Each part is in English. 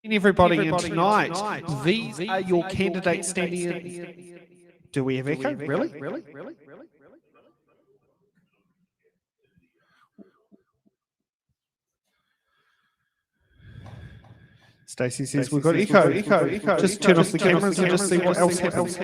Everybody in tonight, these are your candidates standing in. Do we have echo? Really? Stacey says we've got echo. Just turn off the cameras and just see what else happens.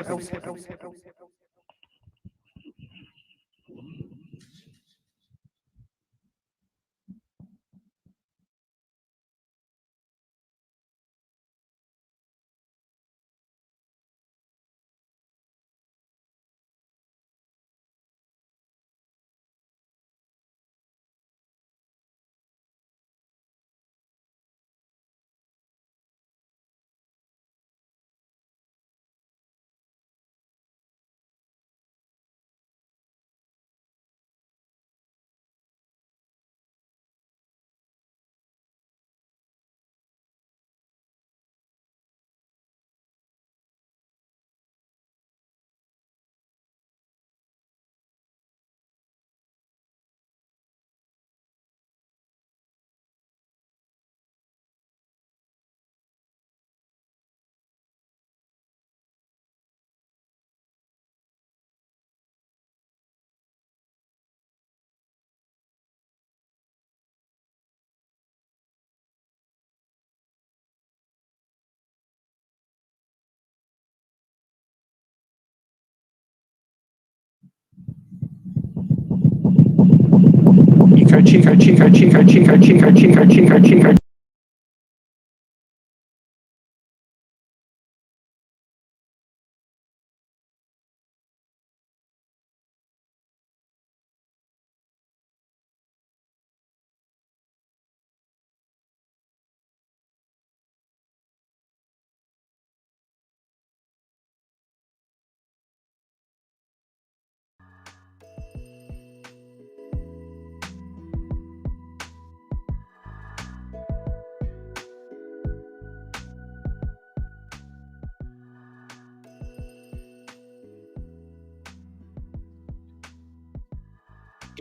Chico.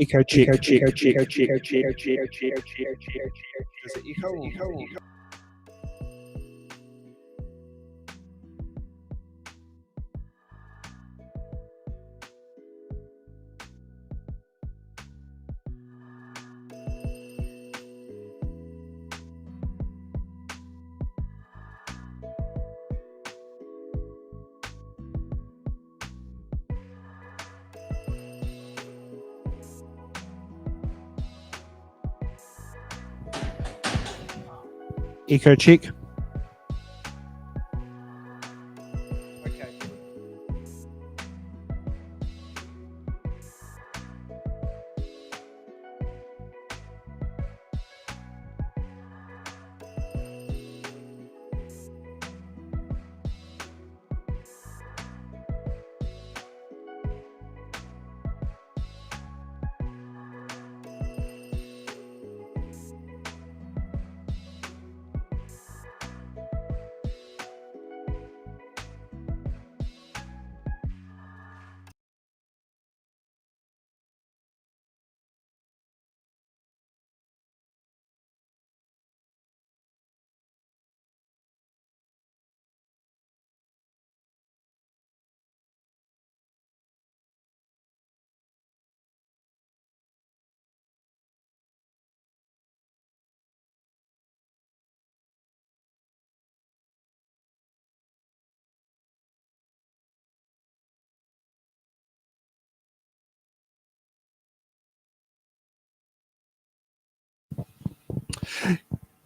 Echo check. Does it echo? Echo check. Okay.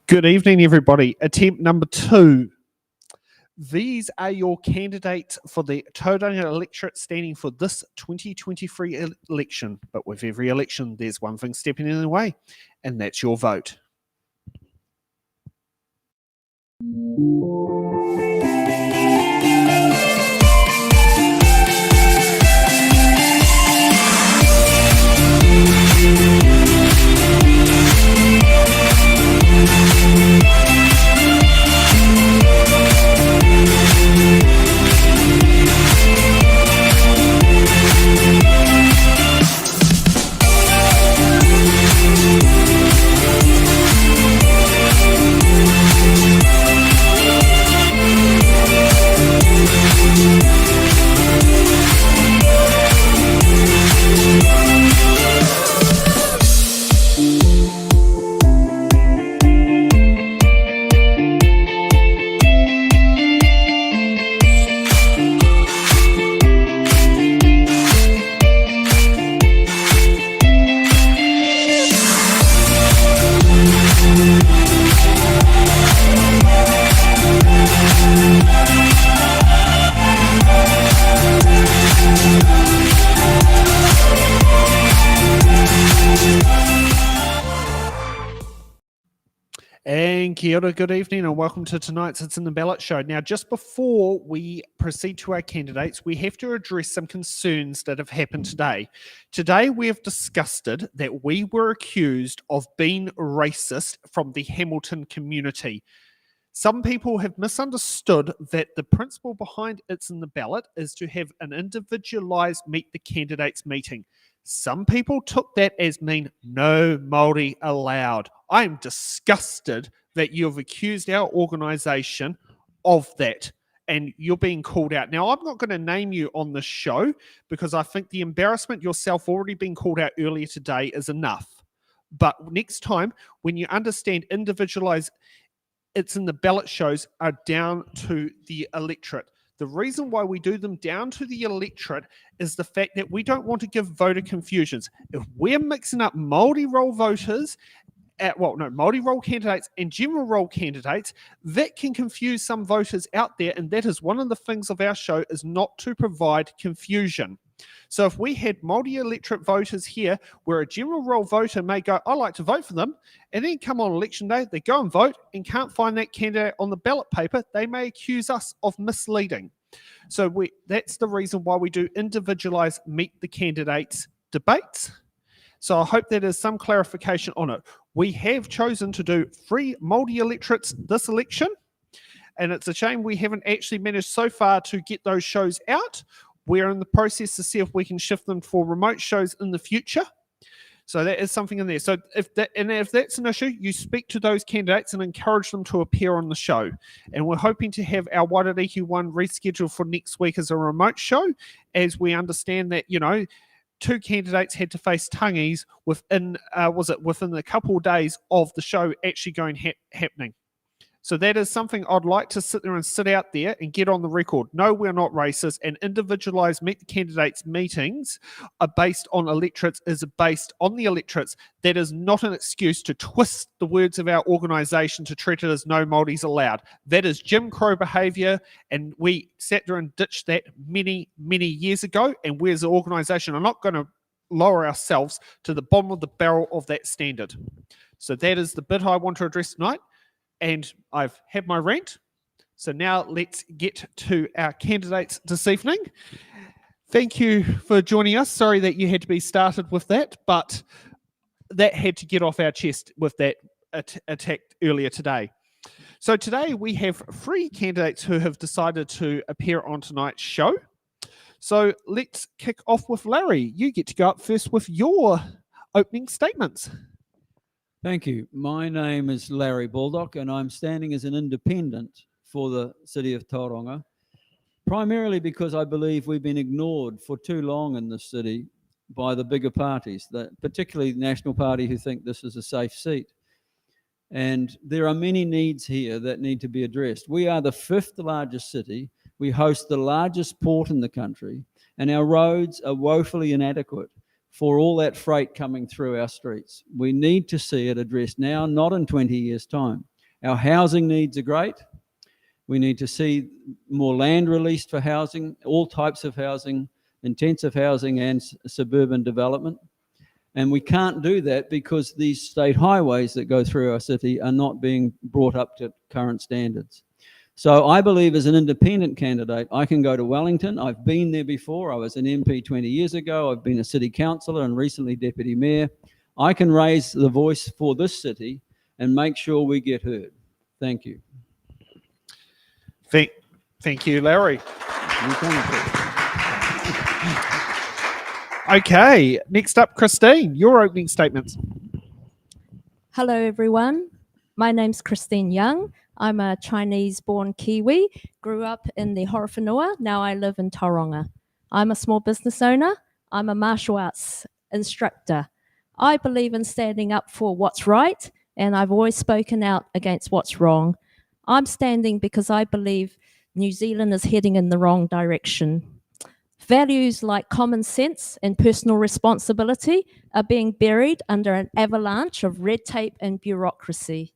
Good evening, everybody. Attempt number 2. These are your candidates for the Tauranga Electorate standing for this 2023 election. But with every election, there's one thing stepping in the way, and that's your vote. And kia ora, good evening, and welcome to tonight's It's in the Ballot show. Now, just before we proceed to our candidates, we have to address some concerns that have happened today. Today, we have discussed that we were accused of being racist from the Hamilton community. Some people have misunderstood that the principle behind It's in the Ballot is to have an individualised meet the candidates meeting. Some people took that as mean no Māori allowed. I am disgusted that you've accused our organisation of that and you're being called out. Now, I'm not going to name you on the show because I think the embarrassment yourself already being called out earlier today is enough. But next time, when you understand individualised It's in the Ballot shows are down to the electorate. The reason why we do them down to the electorate is the fact that we don't want to give voter confusions. If we're mixing up Māori roll voters, Māori roll candidates and general roll candidates, that can confuse some voters out there, and that is one of the things of our show is not to provide confusion. So if we had multi-electorate voters here where a general roll voter may go, I like to vote for them, and then come on election day, they go and vote and can't find that candidate on the ballot paper, they may accuse us of misleading. So that's the reason why we do individualised meet the candidates debates. So I hope that is some clarification on it. We have chosen to do 3 multi-electorates this election, and it's a shame we haven't actually managed so far to get those shows out. We're in the process to see if we can shift them for remote shows in the future. So that is something in there. So if that's an issue, you speak to those candidates and encourage them to appear on the show. And we're hoping to have our Waitariki one rescheduled for next week as a remote show, as we understand that, 2 candidates had to face tangies within a couple of days of the show actually going happening. So that is something I'd like to sit there and sit out there and get on the record. No, we're not racist, and individualised meet the candidates meetings are based on electorates, is based on the electorates. That is not an excuse to twist the words of our organisation to treat it as no Māoris allowed. That is Jim Crow behaviour, and we sat there and ditched that many, many years ago, and we as an organisation are not going to lower ourselves to the bottom of the barrel of that standard. So that is the bit I want to address tonight. And I've had my rant. So now let's get to our candidates this evening. Thank you for joining us. Sorry that you had to be started with that, but that had to get off our chest with that attack earlier today. So today we have 3 candidates who have decided to appear on tonight's show. So let's kick off with Larry. You get to go up first with your opening statements. Thank you. My name is Larry Baldock, and I'm standing as an independent for the City of Tauranga, primarily because I believe we've been ignored for too long in this city by the bigger parties, particularly the National Party, who think this is a safe seat. And there are many needs here that need to be addressed. We are the 5th largest city. We host the largest port in the country, and our roads are woefully inadequate for all that freight coming through our streets. We need to see it addressed now, not in 20 years' time. Our housing needs are great. We need to see more land released for housing, all types of housing, intensive housing and suburban development. And we can't do that because these state highways that go through our city are not being brought up to current standards. So I believe as an independent candidate, I can go to Wellington. I've been there before. I was an MP 20 years ago. I've been a city councillor and recently deputy mayor. I can raise the voice for this city and make sure we get heard. Thank you. Thank you, Larry. Okay, next up, Christine, your opening statements. Hello, everyone. My name's Christine Young. I'm a Chinese-born Kiwi, grew up in the Horowhenua. Now I live in Tauranga. I'm a small business owner. I'm a martial arts instructor. I believe in standing up for what's right, and I've always spoken out against what's wrong. I'm standing because I believe New Zealand is heading in the wrong direction. Values like common sense and personal responsibility are being buried under an avalanche of red tape and bureaucracy.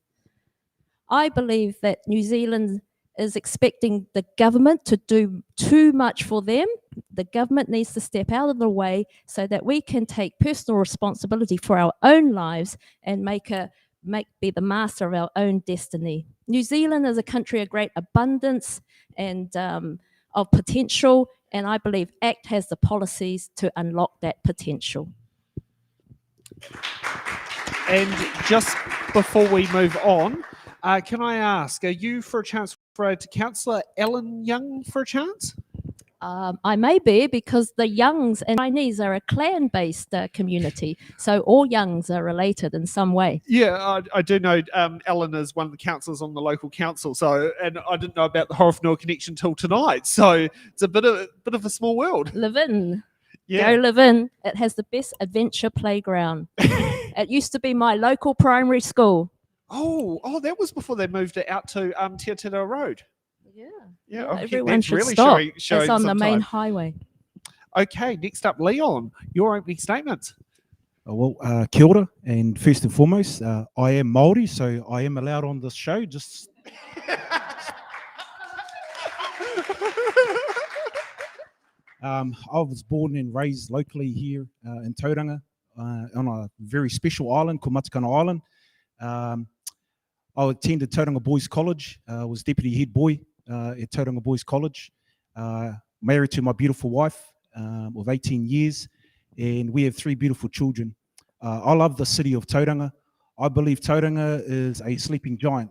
I believe that New Zealand is expecting the government to do too much for them. The government needs to step out of the way so that we can take personal responsibility for our own lives and make a be the master of our own destiny. New Zealand is a country of great abundance and of potential, and I believe ACT has the policies to unlock that potential. And just before we move on, can I ask, are you for a chance to Councillor Ellen Young for a chance? I may be, because the Youngs and Chinese are a clan-based community, so all Youngs are related in some way. Yeah, I do know Ellen is one of the councillors on the local council, so, and I didn't know about the Horowhenua connection till tonight, so it's a bit of a small world. Live in. Yeah. Go live in. It has the best adventure playground. It used to be my local primary school. Oh, that was before they moved it out to Tiatira Road. Yeah, okay, everyone that's should really stop. showing It's on the some main time. highway. Okay, next up, Leon, your opening statement. Well, kia ora, and first and foremost, I am Māori, so I am allowed on this show. Just I was born and raised locally here in Tauranga, on a very special island called Matakana Island. I attended Tauranga Boys College, was deputy head boy at Tauranga Boys College, married to my beautiful wife of 18 years, and we have 3 beautiful children. I love the city of Tauranga. I believe Tauranga is a sleeping giant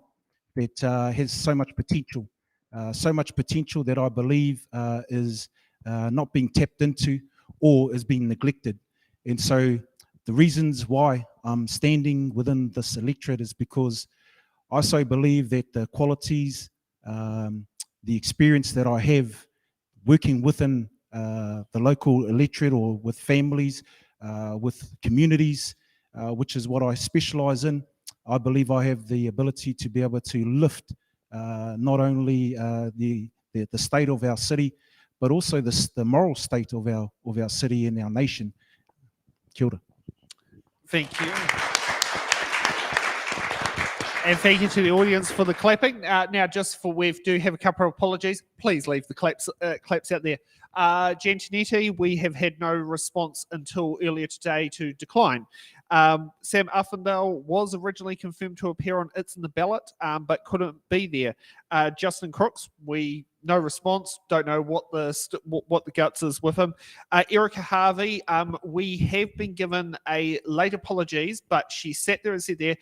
that has so much potential that I believe is not being tapped into or is being neglected. And so the reasons why I'm standing within this electorate is because I so believe that the qualities, the experience that I have working within the local electorate or with families, with communities, which is what I specialise in, I believe I have the ability to be able to lift not only the state of our city, but also the moral state of our city and our nation. Kia ora. Thank you. And thank you to the audience for the clapping. Now, just for we do have a couple of apologies. Please leave the claps out there. Giantinetti, we have had no response until earlier today to decline. Sam Uffendale was originally confirmed to appear on It's in the Ballot, but couldn't be there. Justin Crooks, no response. Don't know what the guts is with him. Erica Harvey, we have been given a late apologies, but she sat there and said there,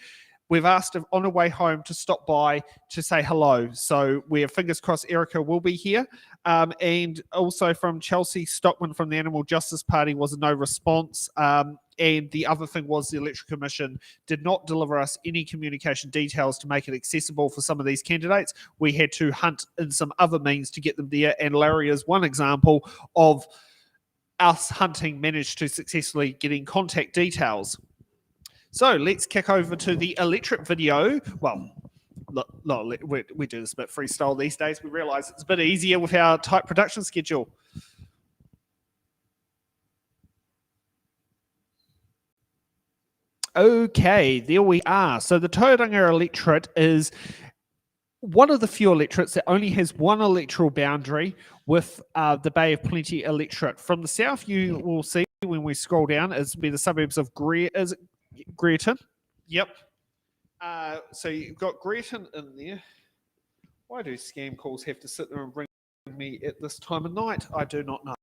we've asked her on her way home to stop by to say hello. So we're fingers crossed Erica will be here. And also from Chelsea Stockman from the Animal Justice Party was a no response. And the other thing was the Electoral Commission did not deliver us any communication details to make it accessible for some of these candidates. We had to hunt in some other means to get them there. And Larry is one example of us hunting managed to successfully getting contact details. So let's kick over to the electorate video. Well, look, we do this a bit freestyle these days. We realise it's a bit easier with our tight production schedule. Okay, there we are. So the Tauranga Electorate is one of the few electorates that only has one electoral boundary with the Bay of Plenty electorate. From the south, you will see when we scroll down, is be the suburbs of Greerton. Yep. So you've got Greerton in there. Why do scam calls have to sit there and ring me at this time of night? I do not know.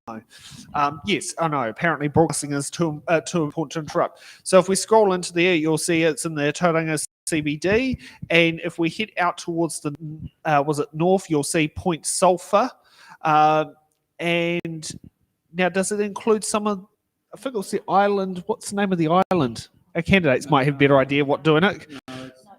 Yes, I know. Apparently broadcasting is too important to interrupt. So if we scroll into there, you'll see it's in the Tauranga CBD. And if we head out towards the, north, you'll see Point Sulphur. And now, does it include some of, I think it's the island, what's the name of the island? Our candidates might have a better idea what doing it.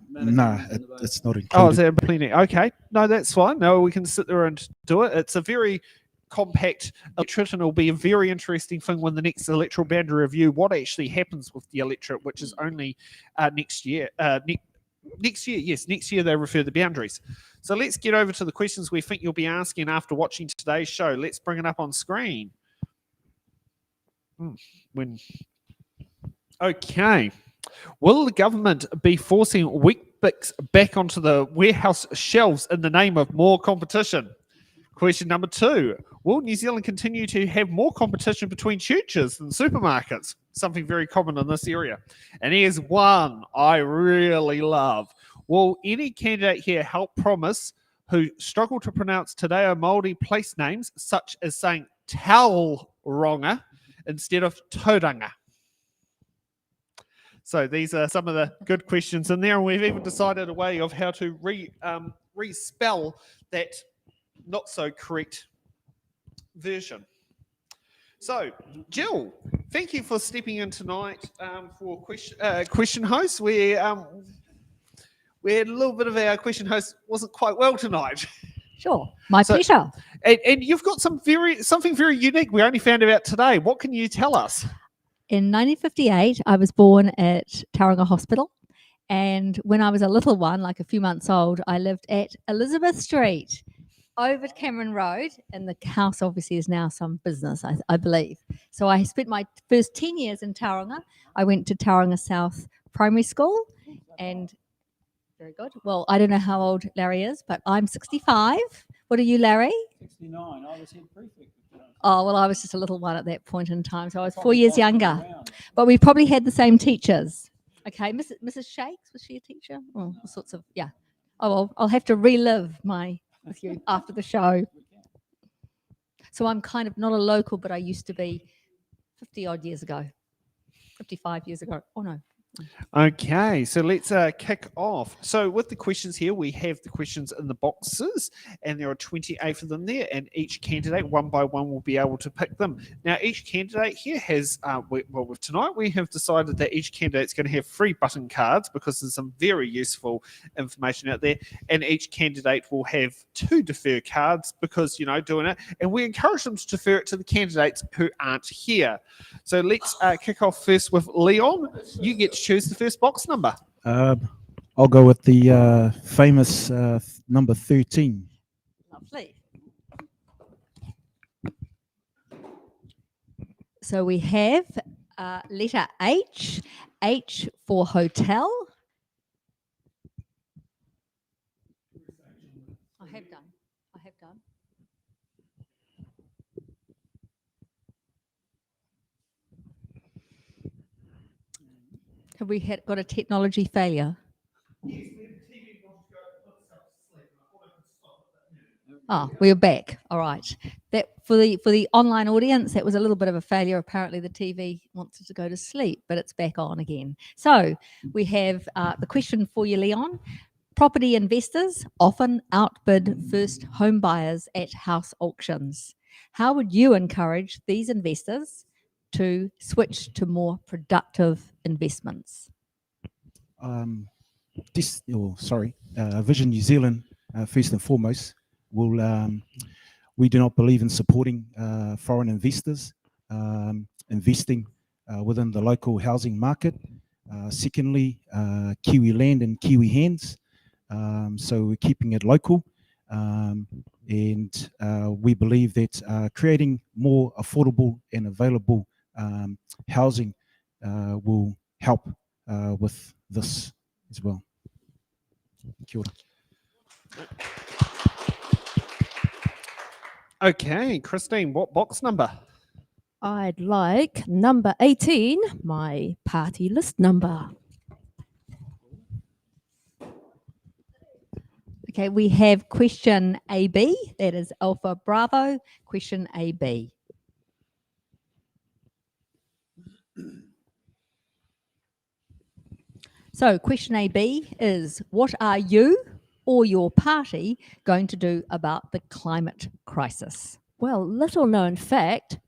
No, it's not included. Oh, is that plenty? Okay. No, that's fine. No, we can sit there and do it. It's a very compact electorate, and it'll be a very interesting thing when the next electoral boundary review, what actually happens with the electorate, which is only next year. Next year they refer the boundaries. So let's get over to the questions we think you'll be asking after watching today's show. Let's bring it up on screen. Okay. Will the government be forcing Weet-Bix back onto the warehouse shelves in the name of more competition? Question number 2. Will New Zealand continue to have more competition between churches than supermarkets? something very common in this area. And here's one I really love. Will any candidate here help promise who struggle to pronounce Te Reo Māori place names, such as saying Tauranga instead of Tauranga? So these are some of the good questions in there, and we've even decided a way of how to respell that not so correct version. So, Jill, thank you for stepping in tonight for question host. We had a little bit of our question host wasn't quite well tonight. Sure, my pleasure. And you've got something very unique we only found out today. What can you tell us? In 1958, I was born at Tauranga Hospital. And when I was a little one, like a few months old, I lived at Elizabeth Street over Cameron Road. And the house obviously is now some business, I believe. So I spent my first 10 years in Tauranga. I went to Tauranga South Primary School. And very good. Well, I don't know how old Larry is, but I'm 65. What are you, Larry? 69. I was head prefect. Oh, well, I was just a little one at that point in time. So I was 4 years younger. But we probably had the same teachers. Okay, Mrs. Shakes, was she a teacher? Oh, all sorts of, yeah. Oh, well, I'll have to relive with you after the show. So I'm kind of not a local, but I used to be 50 odd years ago, 55 years ago. Oh, no. Okay, so let's kick off. So with the questions here, we have the questions in the boxes, and there are 28 of them there, and each candidate, one by one, will be able to pick them. Now, each candidate here has, with tonight, we have decided that each candidate's going to have 3 button cards because there's some very useful information out there, and each candidate will have 2 defer cards because, doing it, and we encourage them to defer it to the candidates who aren't here. So let's kick off first with Leon. You get to choose the first box number. I'll go with the famous number 13. Lovely. So we have letter H, H for hotel. I have done. Have we got a technology failure? Oh, we're back. All right. That for the online audience, that was a little bit of a failure. Apparently, the TV wants it to go to sleep, but it's back on again. So we have the question for you, Leon. Property investors often outbid first home buyers at house auctions. How would you encourage these investors to switch to more productive investments? Vision New Zealand, first and foremost, we do not believe in supporting foreign investors investing within the local housing market. Secondly, Kiwi land in Kiwi hands. So we're keeping it local. And we believe that creating more affordable and available housing will help with this as well. Kia ora. Okay, Christine, what box number? I'd like number 18, my party list number. Okay, we have question AB, that is Alpha Bravo, question AB. So question AB is, what are you or your party going to do about the climate crisis? Well, little known fact,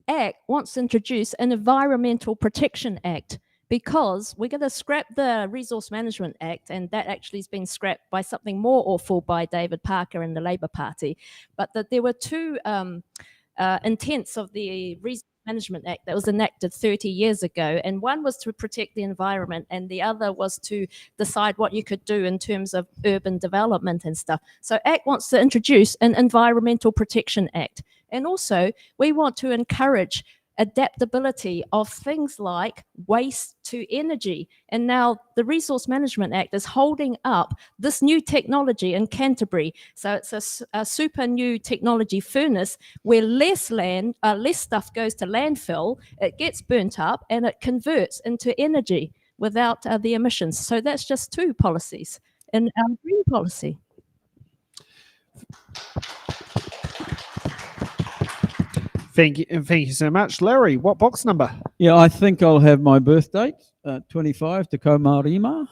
ACT wants to introduce an Environmental Protection Act because we're going to scrap the Resource Management Act, and that actually has been scrapped by something more awful by David Parker and the Labour Party. But that there were 2 intents of the Resource Management Act that was enacted 30 years ago, and one was to protect the environment and the other was to decide what you could do in terms of urban development and stuff. So ACT wants to introduce an Environmental Protection Act, and also we want to encourage adaptability of things like waste to energy. And now the Resource Management Act is holding up this new technology in Canterbury. So it's a super new technology furnace where less stuff goes to landfill, it gets burnt up and it converts into energy without the emissions. So that's just two policies in our green policy. Thank you so much. Larry, what box number? Yeah, I think I'll have my birth date, 25, Te Kaumārima.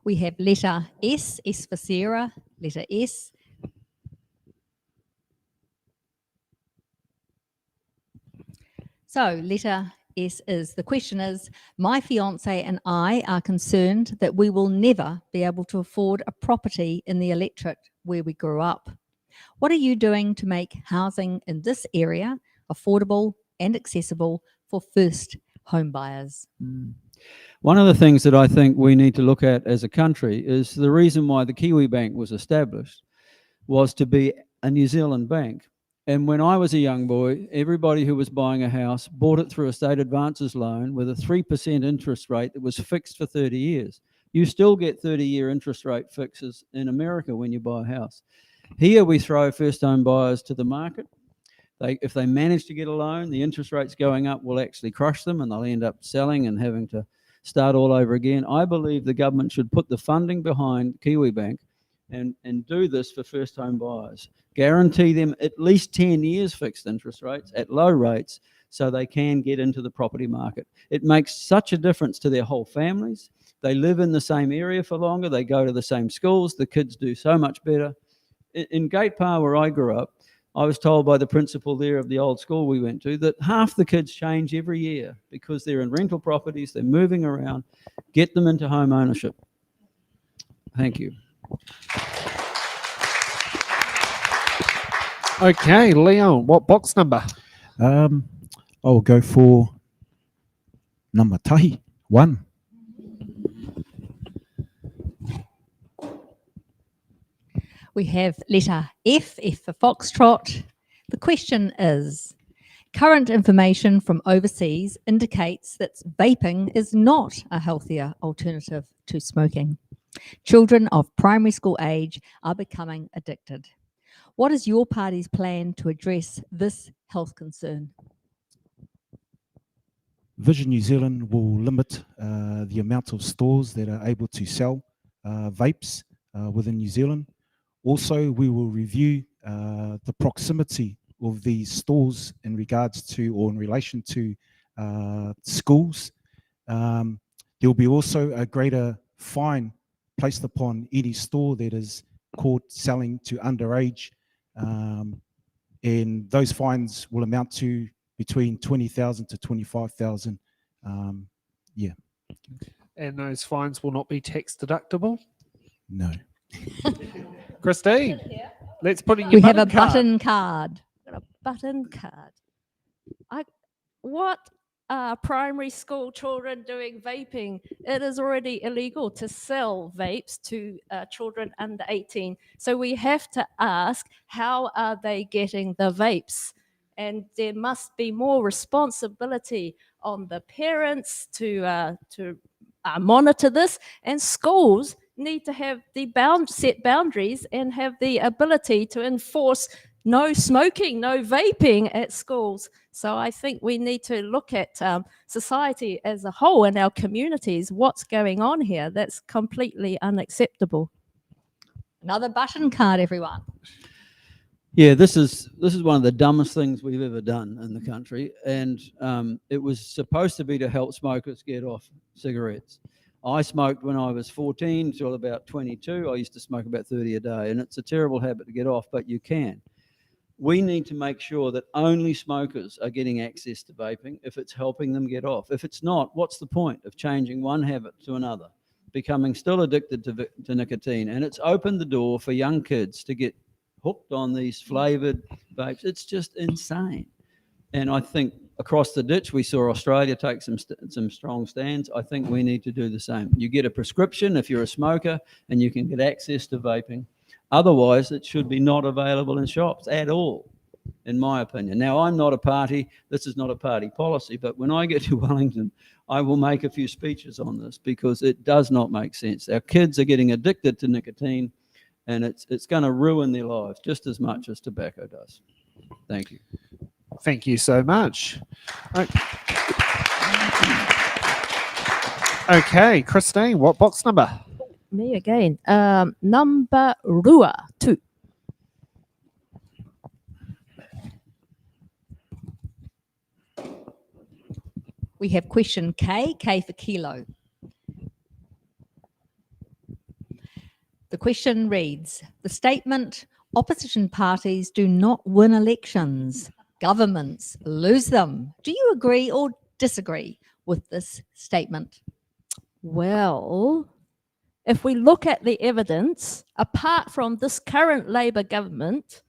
We have letter S, S for Sarah, letter S. So letter S is, the question is, my fiance and I are concerned that we will never be able to afford a property in the electorate where we grew up. What are you doing to make housing in this area affordable and accessible for first home buyers? One of the things that I think we need to look at as a country is the reason why the Kiwi Bank was established was to be a New Zealand bank. And when I was a young boy, everybody who was buying a house bought it through a state advances loan with a 3% interest rate that was fixed for 30 years. You still get 30-year interest rate fixes in America when you buy a house. Here we throw first home buyers to the market. If they manage to get a loan, the interest rates going up will actually crush them and they'll end up selling and having to start all over again. I believe the government should put the funding behind Kiwi Bank and do this for first home buyers. Guarantee them at least 10 years fixed interest rates at low rates so they can get into the property market. It makes such a difference to their whole families. They live in the same area for longer. They go to the same schools. The kids do so much better. In Gate Parr, where I grew up, I was told by the principal there of the old school we went to that half the kids change every year because they're in rental properties, they're moving around. Get them into home ownership. Thank you. Okay, Leon, what box number? I'll go for number tahi, 1. We have letter F, F for Foxtrot. The question is, current information from overseas indicates that vaping is not a healthier alternative to smoking. Children of primary school age are becoming addicted. What is your party's plan to address this health concern? Vision New Zealand will limit the amount of stores that are able to sell vapes within New Zealand. Also, we will review the proximity of these stores in regards to or in relation to schools. There will be also a greater fine placed upon any store that is caught selling to underage, and those fines will amount to between 20,000 to 25,000. Yeah. And those fines will not be tax deductible? No. Christine, let's put in your We have a button card. button card. A button card. What are primary school children doing vaping? It is already illegal to sell vapes to children under 18. So we have to ask, how are they getting the vapes? And there must be more responsibility on the parents to monitor this, and schools need to have the set boundaries and have the ability to enforce no smoking, no vaping at schools. So I think we need to look at society as a whole and our communities, what's going on here. That's completely unacceptable. Another button card, everyone. Yeah, this is one of the dumbest things we've ever done in the country, and it was supposed to be to help smokers get off cigarettes. I smoked when I was 14 till about 22. I used to smoke about 30 a day, and it's a terrible habit to get off, but you can. We need to make sure that only smokers are getting access to vaping if it's helping them get off. If it's not, what's the point of changing one habit to another, becoming still addicted to nicotine? And it's opened the door for young kids to get hooked on these flavored vapes. It's just insane. And I think across the ditch, we saw Australia take some strong stands. I think we need to do the same. You get a prescription if you're a smoker, and you can get access to vaping. Otherwise, it should be not available in shops at all, in my opinion. Now, I'm not a party, this is not a party policy, but when I get to Wellington, I will make a few speeches on this because it does not make sense. Our kids are getting addicted to nicotine, and it's going to ruin their lives just as much as tobacco does. Thank you. Thank you so much. Okay, Christine, what box number? Me again. Number Rua 2. We have question K for kilo. The question reads, the statement, opposition parties do not win elections, governments lose them. Do you agree or disagree with this statement? Well, if we look at the evidence, apart from this current Labour government,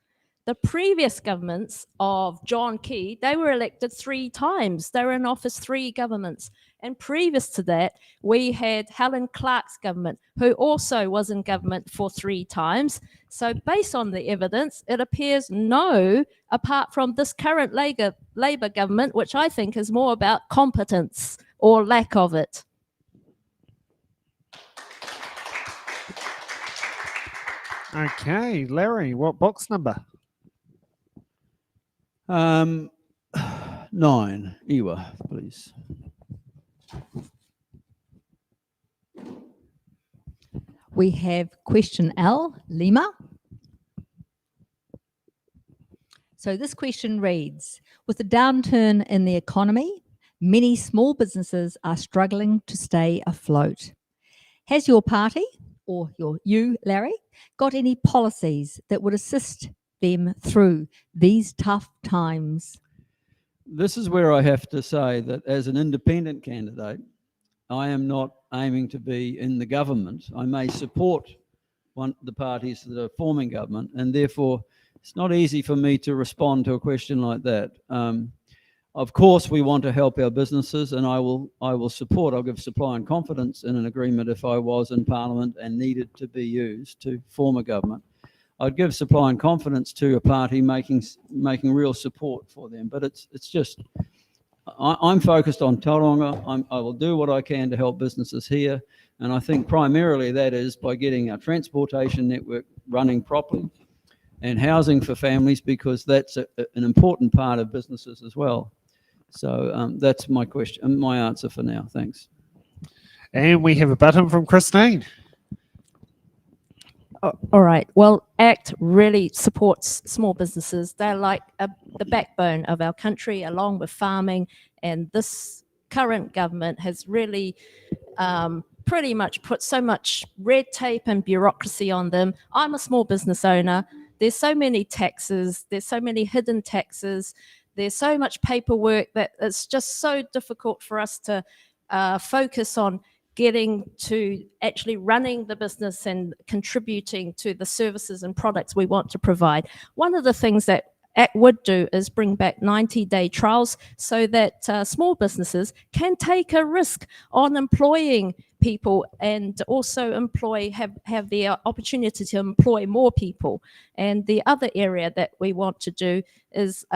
the previous governments of John Key, they were elected 3 times. They were in office 3 governments. And previous to that, we had Helen Clark's government, who also was in government for 3 times. So based on the evidence, it appears no, apart from this current Labour government, which I think is more about competence or lack of it. Okay, Larry, what box number? 9, Iwa, please. We have question L, Lima. So this question reads, with the downturn in the economy, many small businesses are struggling to stay afloat. Has your party, or you, Larry, got any policies that would assist them through these tough times? This is where I have to say that as an independent candidate, I am not aiming to be in the government. I may support the parties that are forming government, and therefore it's not easy for me to respond to a question like that. Of course, we want to help our businesses, and I will support. I'll give supply and confidence in an agreement if I was in Parliament and needed to be used to form a government. I'd give supply and confidence to a party making real support for them. But it's just, I'm focused on Tauranga. I will do what I can to help businesses here, and I think primarily that is by getting our transportation network running properly and housing for families, because that's an important part of businesses as well. So that's my question, my answer for now. Thanks. And we have a button from Christine. All right. Well, ACT really supports small businesses. They're like the backbone of our country, along with farming. And this current government has really pretty much put so much red tape and bureaucracy on them. I'm a small business owner. There's so many taxes. There's so many hidden taxes. There's so much paperwork that it's just so difficult for us to focus on getting to actually running the business and contributing to the services and products we want to provide. One of the things that ACT would do is bring back 90-day trials so that small businesses can take a risk on employing people and also have the opportunity to employ more people. And the other area that we want to do is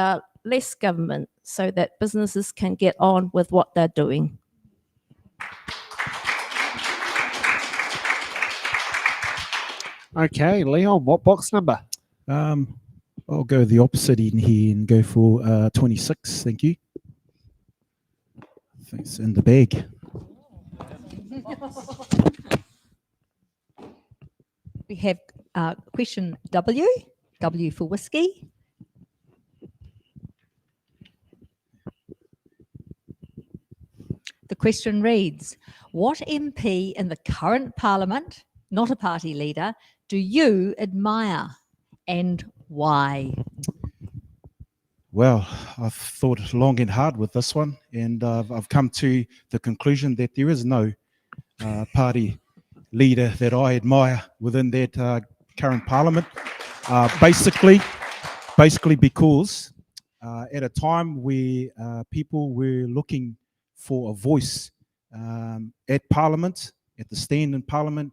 less government so that businesses can get on with what they're doing. Okay, Leon, what box number? I'll go the opposite in here and go for 26. Thank you. Thanks. In the bag. We have question W for whiskey. The question reads, what MP in the current Parliament, not a party leader, do you admire and why? Well, I've thought long and hard with this one, and I've come to the conclusion that there is no party leader that I admire within that current Parliament. Basically because at a time where people were looking for a voice at Parliament, at the stand in Parliament,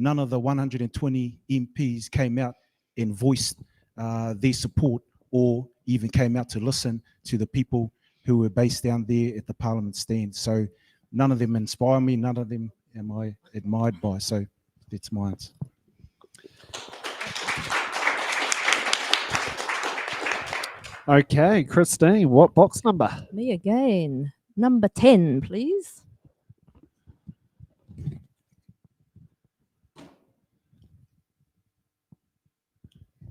none of the 120 MPs came out and voiced their support or even came out to listen to the people who were based down there at the Parliament stand. So none of them inspire me, none of them am I admired by. So that's my answer. Okay, Christine, what box number? Me again. Number 10, please.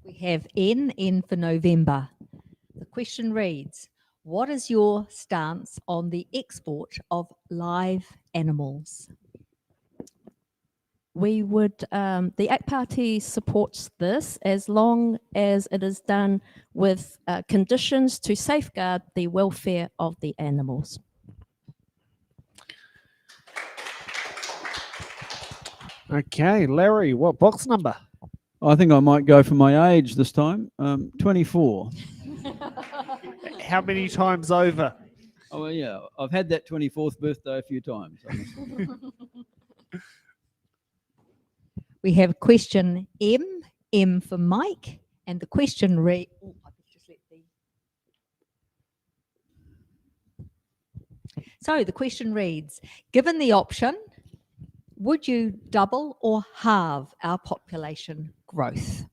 We have N for November. The question reads, what is your stance on the export of live animals? We would, the ACT Party supports this as long as it is done with conditions to safeguard the welfare of the animals. Okay, Larry, what box number? I think I might go for my age this time. 24. How many times over? Oh, well, yeah. I've had that 24th birthday a few times. We have question M for Mike, and the question reads, so the question reads, given the option, would you double or halve our population growth?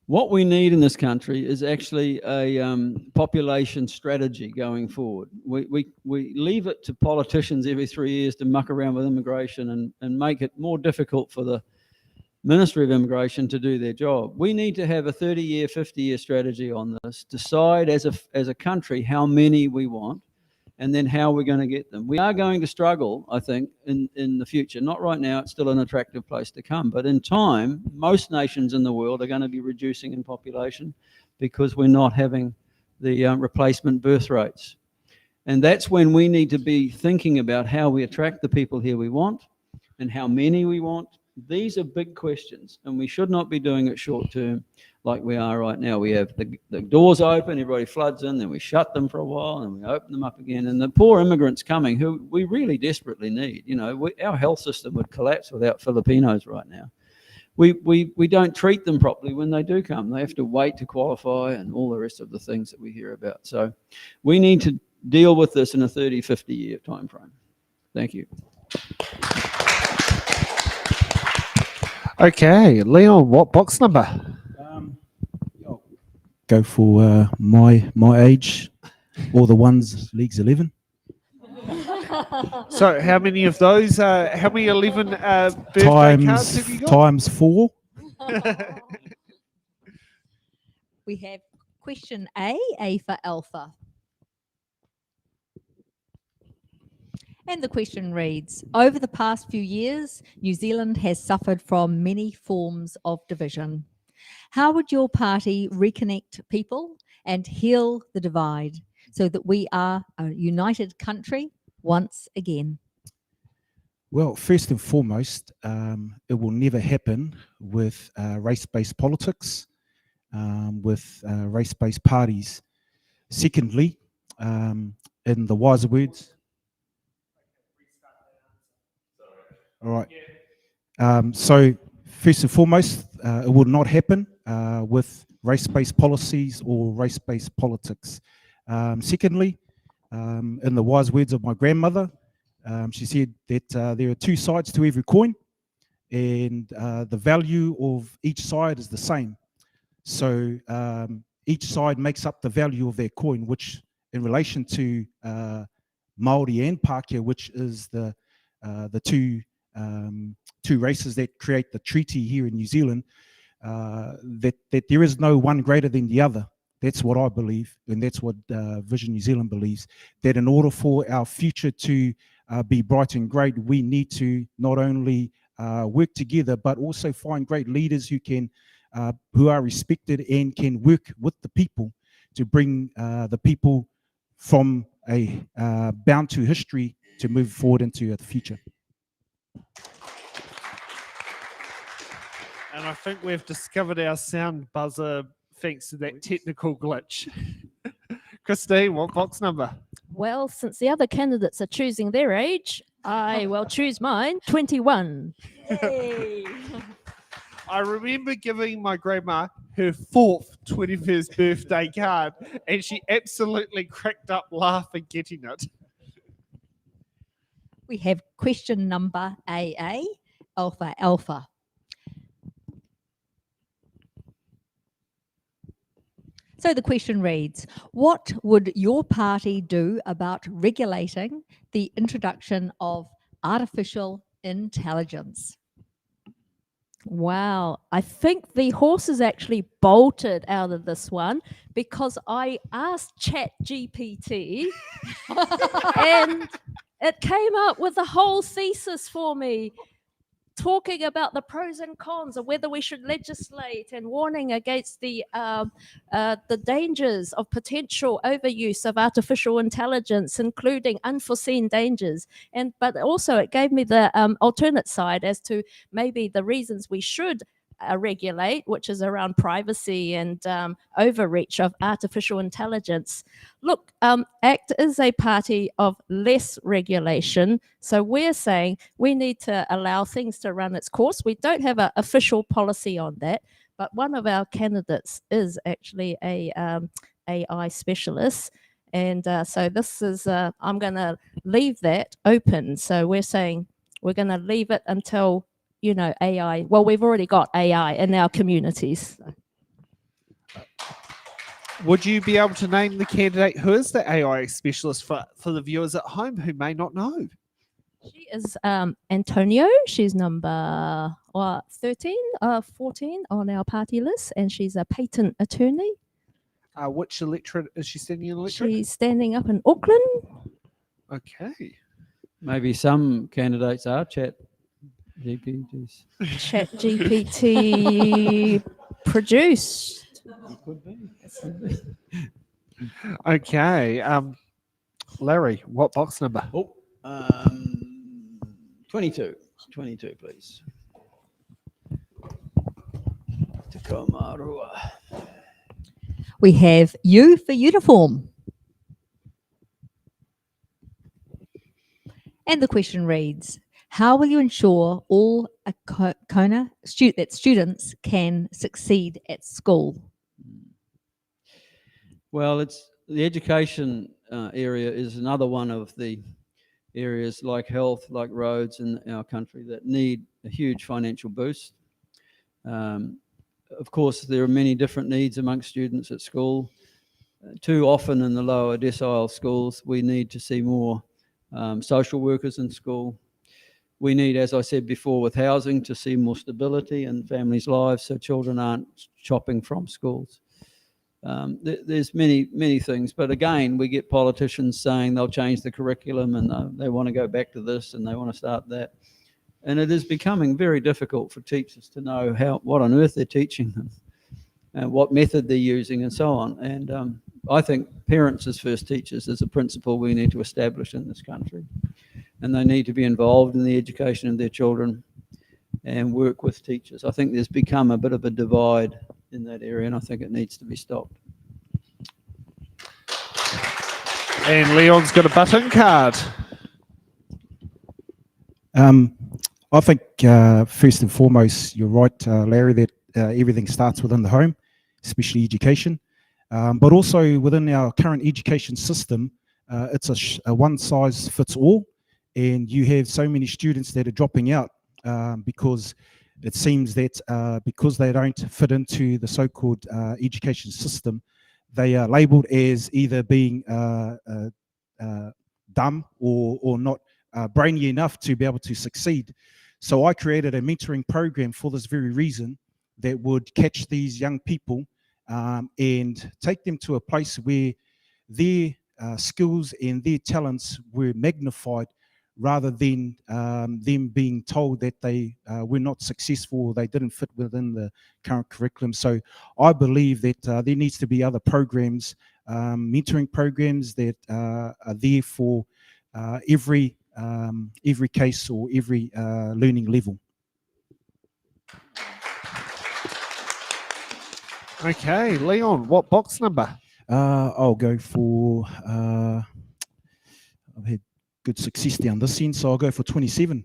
What we need in this country is actually a population strategy going forward. We leave it to politicians every 3 years to muck around with immigration and make it more difficult for the Ministry of Immigration to do their job. We need to have a 30-year, 50-year strategy on this, decide as a country how many we want, and then how we're going to get them. We are going to struggle, I think, in the future. Not right now, it's still an attractive place to come. But in time, most nations in the world are going to be reducing in population because we're not having the replacement birth rates. And that's when we need to be thinking about how we attract the people here we want and how many we want. These are big questions, and we should not be doing it short term like we are right now. We have the doors open, everybody floods in, then we shut them for a while, and we open them up again. And the poor immigrants coming, who we really desperately need, you know, our health system would collapse without Filipinos right now. We don't treat them properly when they do come. They have to wait to qualify and all the rest of the things that we hear about. So we need to deal with this in a 30, 50-year time frame. Thank you. Okay, Leon, what box number? I'll go for my age, or the ones Leagues 11. So how many of those, how many 11 birthday cards have you got? Times 4. We have question A for Alpha. And the question reads, over the past few years, New Zealand has suffered from many forms of division. How would your party reconnect people and heal the divide so that we are a united country once again? Well, first and foremost, it will never happen with race-based politics, with race-based parties. Secondly, in the wise words, all right. So first and foremost, it will not happen with race-based policies or race-based politics. Secondly, in the wise words of my grandmother, she said that there are two sides to every coin, and the value of each side is the same. So each side makes up the value of their coin, which in relation to Māori and Pākehā, which is the two races that create the treaty here in New Zealand, that there is no one greater than the other. That's what I believe, and that's what Vision New Zealand believes, that in order for our future to be bright and great, we need to not only work together, but also find great leaders who are respected and can work with the people to bring the people from a bound to history to move forward into the future. And I think we've discovered our sound buzzer thanks to that technical glitch. Christine, what box number? Well, since the other candidates are choosing their age, I will choose mine. 21. I remember giving my grandma her 4th 21st birthday card, and she absolutely cracked up laughing getting it. We have question number AA, Alpha Alpha. So the question reads, what would your party do about regulating the introduction of artificial intelligence? Wow. I think the horses actually bolted out of this one because I asked ChatGPT and it came up with a whole thesis for me, talking about the pros and cons of whether we should legislate and warning against the dangers of potential overuse of artificial intelligence, including unforeseen dangers. But also it gave me the alternate side as to maybe the reasons we should regulate, which is around privacy and overreach of artificial intelligence. Look, ACT is a party of less regulation. So we're saying we need to allow things to run its course. We don't have an official policy on that, but one of our candidates is actually a AI specialist. And so this is, I'm going to leave that open. So we're saying we're going to leave it until, you know, AI, well, we've already got AI in our communities. Would you be able to name the candidate who is the AI specialist for the viewers at home who may not know? She is Antonio. She's number 13, 14 on our party list, and she's a patent attorney. Which electorate is she standing in? Electorate? She's standing up in Auckland. Okay. Maybe some candidates are chat GPTs. Chat GPT produced. Could be. Okay. Larry, what box number? Oh, 22. 22, please. Te Kamarua. We have U for uniform. And the question reads, how will you ensure all Kona that students can succeed at school? Well, it's the education area is another one of the areas like health, like roads in our country that need a huge financial boost. Of course, there are many different needs amongst students at school. Too often in the lower decile schools, we need to see more social workers in school. We need, as I said before, with housing, to see more stability in families' lives so children aren't shopping from schools. There's many things, but again, we get politicians saying they'll change the curriculum and they want to go back to this and they want to start that. And it is becoming very difficult for teachers to know what on earth they're teaching them and what method they're using and so on. And I think parents as first teachers is a principle we need to establish in this country. And they need to be involved in the education of their children and work with teachers. I think there's become a bit of a divide in that area, and I think it needs to be stopped. And Leon's got a button card. I think first and foremost, you're right, Larry, that everything starts within the home, especially education. But also within our current education system, it's a one size fits all. And you have so many students that are dropping out because it seems that because they don't fit into the so-called education system, they are labelled as either being dumb or not brainy enough to be able to succeed. So I created a mentoring program for this very reason that would catch these young people and take them to a place where their skills and their talents were magnified, rather than them being told that they were not successful or they didn't fit within the current curriculum. So I believe that there needs to be other programs, mentoring programs that are there for every case or every learning level. Okay, Leon, what box number? I'll go for, I've had good success down this end, so I'll go for 27.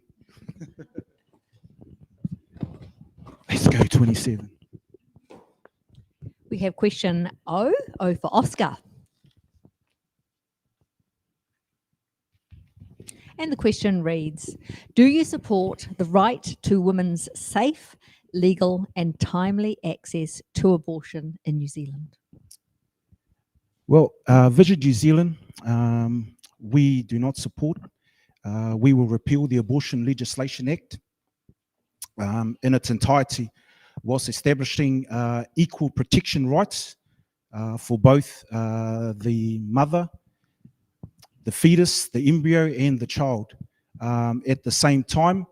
Let's go 27. We have question O for Oscar. And the question reads, do you support the right to women's safe, legal and timely access to abortion in New Zealand? Well, Visit New Zealand, we do not support. We will repeal the Abortion Legislation Act in its entirety, whilst establishing equal protection rights for both the mother, the fetus, the embryo, and the child. At the same time,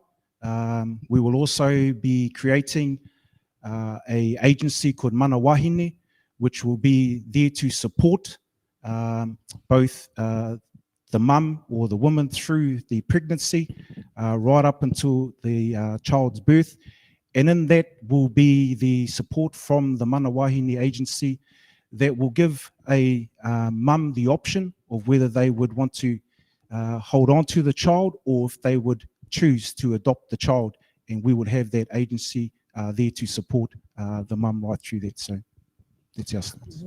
we will also be creating a agency called Mana Wahine, which will be there to support both the mum or the woman through the pregnancy, right up until the child's birth. And in that will be the support from the Mana Wahine agency that will give a mum the option of whether they would want to hold on to the child or if they would choose to adopt the child. And we would have that agency there to support the mum right through that. So that's our stance.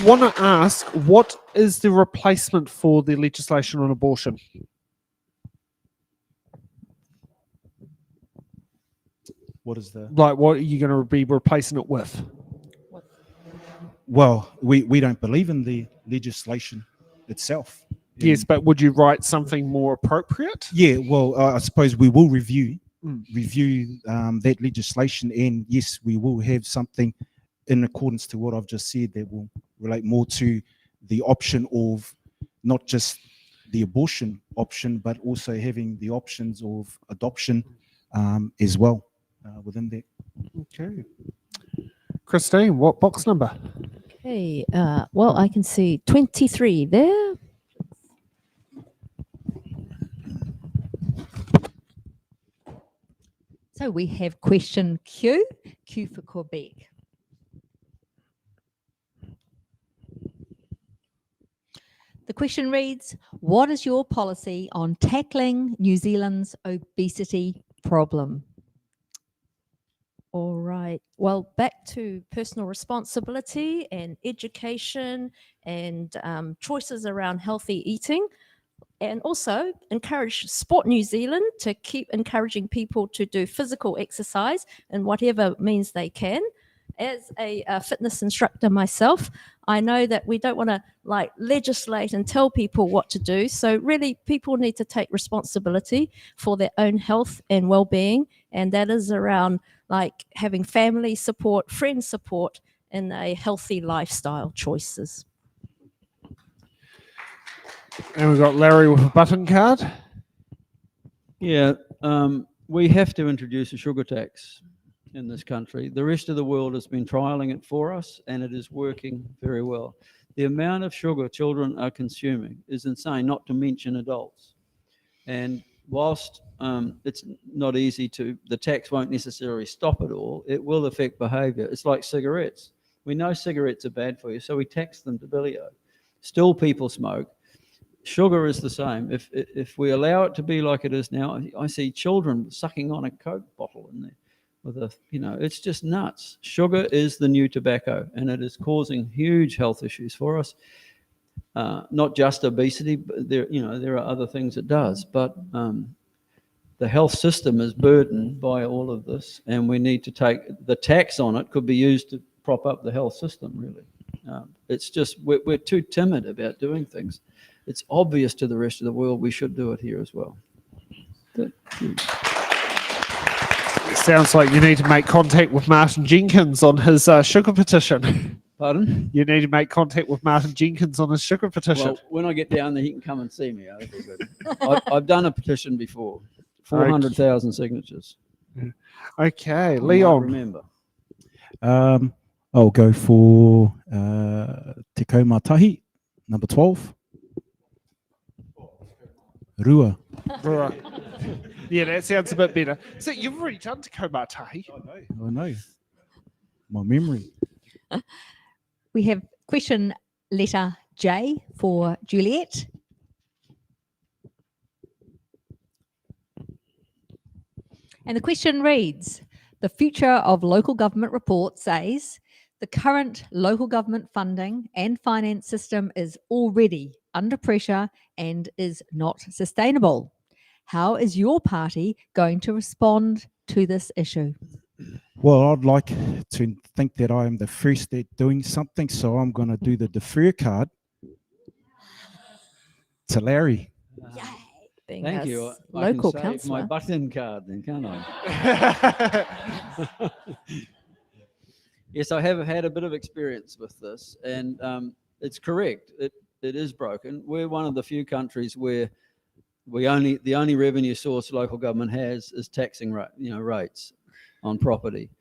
Want to ask, what is the replacement for the legislation on abortion? What is the... Like, what are you going to be replacing it with? Well, we don't believe in the legislation itself. Yes, but would you write something more appropriate? Yeah, well, I suppose we will review that legislation, and yes, we will have something in accordance to what I've just said that will relate more to the option of not just the abortion option, but also having the options of adoption as well within that. Okay. Christine, what box number? Okay, well, I can see 23 there. So we have question Q for Quebec. The question reads, what is your policy on tackling New Zealand's obesity problem? All right. Well, back to personal responsibility and education and choices around healthy eating. And also encourage Sport New Zealand to keep encouraging people to do physical exercise in whatever means they can. As a fitness instructor myself, I know that we don't want to like legislate and tell people what to do. So really people need to take responsibility for their own health and well-being. And that is around like having family support, friend support, and a healthy lifestyle choices. And we've got Larry with a button card. Yeah, we have to introduce a sugar tax in this country. The rest of the world has been trialing it for us, and it is working very well. The amount of sugar children are consuming is insane, not to mention adults. And whilst it's not easy to, the tax won't necessarily stop it all, it will affect behaviour. It's like cigarettes. We know cigarettes are bad for you, so we tax them to Billio. Still people smoke. Sugar is the same. If we allow it to be like it is now, I see children sucking on a Coke bottle in there with a, it's just nuts. Sugar is the new tobacco, and it is causing huge health issues for us. Not just obesity, but there are other things it does. But the health system is burdened by all of this, and we need to take the tax on it. Could be used to prop up the health system. Really, it's just we're too timid about doing things. It's obvious to the rest of the world we should do it here as well. It sounds like you need to make contact with Martin Jenkins on his sugar petition. Pardon? You need to make contact with Martin Jenkins on his sugar petition. Well, when I get down there, he can come and see me. That'll be good. I've done a petition before, 400,000 signatures. Okay, I might Leon. remember. I'll go for Te Kaumatahi, number 12. Rua. Yeah, that sounds a bit better. So you've already done Te Kaumatahi. I know. My memory. We have question letter J for Juliet. And the question reads, the future of local government report says, the current local government funding and finance system is already under pressure and is not sustainable. How is your party going to respond to this issue? Well, I'd like to think that I am the first at doing something, so I'm going to do the defer card to Larry. Being Thank a you. s- I can local save councillor. my button card then, can't I? Yes, I have had a bit of experience with this, and it's correct. It is broken. We're one of the few countries where the only revenue source local government has is taxing rates on property.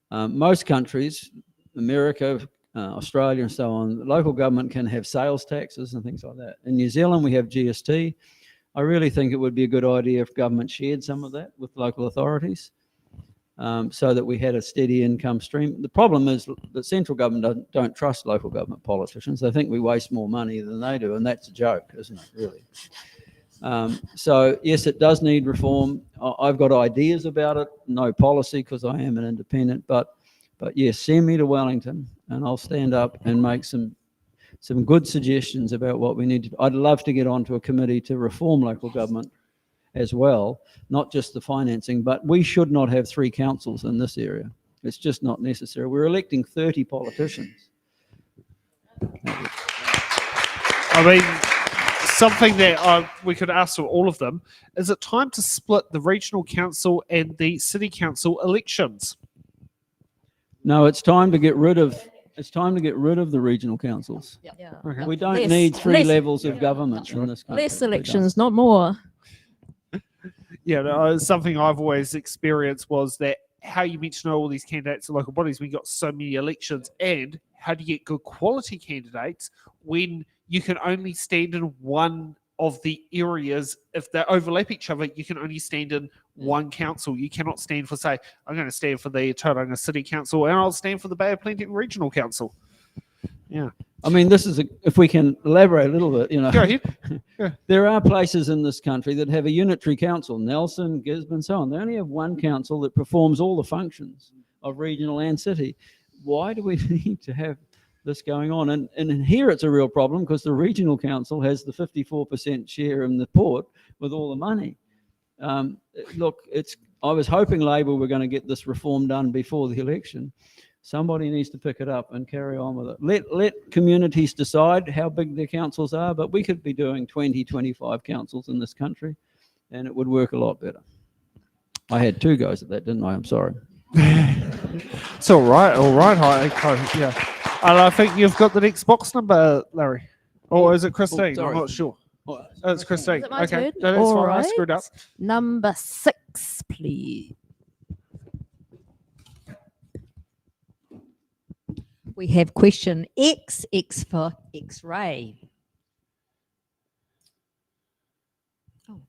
Most countries, America, Australia, and so on, the local government can have sales taxes and things like that. In New Zealand, we have GST. I really think it would be a good idea if government shared some of that with local authorities, so that we had a steady income stream. The problem is that central government don't trust local government politicians. They think we waste more money than they do, and that's a joke, isn't it, really? So yes, it does need reform. I've got ideas about it, no policy because I am an independent, but yes, send me to Wellington and I'll stand up and make some good suggestions about what we need to do. I'd love to get onto a committee to reform local government as well, not just the financing, but we should not have 3 councils in this area. It's just not necessary. We're electing 30 politicians. I mean, something that we could ask of all of them, is it time to split the regional council and the city council elections? No, it's time to get rid of the regional councils. Yeah. Okay. We don't Less- need 3 less- levels of government in this country. Less We don't. elections, not more. Yeah, no, something I've always experienced was that how you meant to know all these candidates in local bodies, we got so many elections, and how do you get good quality candidates when you can only stand in one of the areas? If they overlap each other, you can only stand in one council. You cannot stand for, say, I'm going to stand for the Tauranga City Council and I'll stand for the Bay of Plenty Regional Council. Yeah. I mean, if we can elaborate a little bit, Go ahead. there are places in this country that have a unitary council, Nelson, Gisborne, so on. They only have one council that performs all the functions of regional and city. Why do we need to have this going on? And here it's a real problem because the regional council has the 54% share in the port with all the money. Look, I was hoping Labor were going to get this reform done before the election. Somebody needs to pick it up and carry on with it. Let communities decide how big their councils are, but we could be doing 20, 25 councils in this country, and it would work a lot better. I had 2 goes at that, didn't I? I'm sorry. It's all right. Yeah. And I think you've got the next box number, Larry. Or is it Christine? I'm sorry. not sure. Oh, Oh, it's Christine. Is it my Okay. turn? No, that's All fine. I right. screwed up. Number 6, please. We have question X for X-ray. Oh.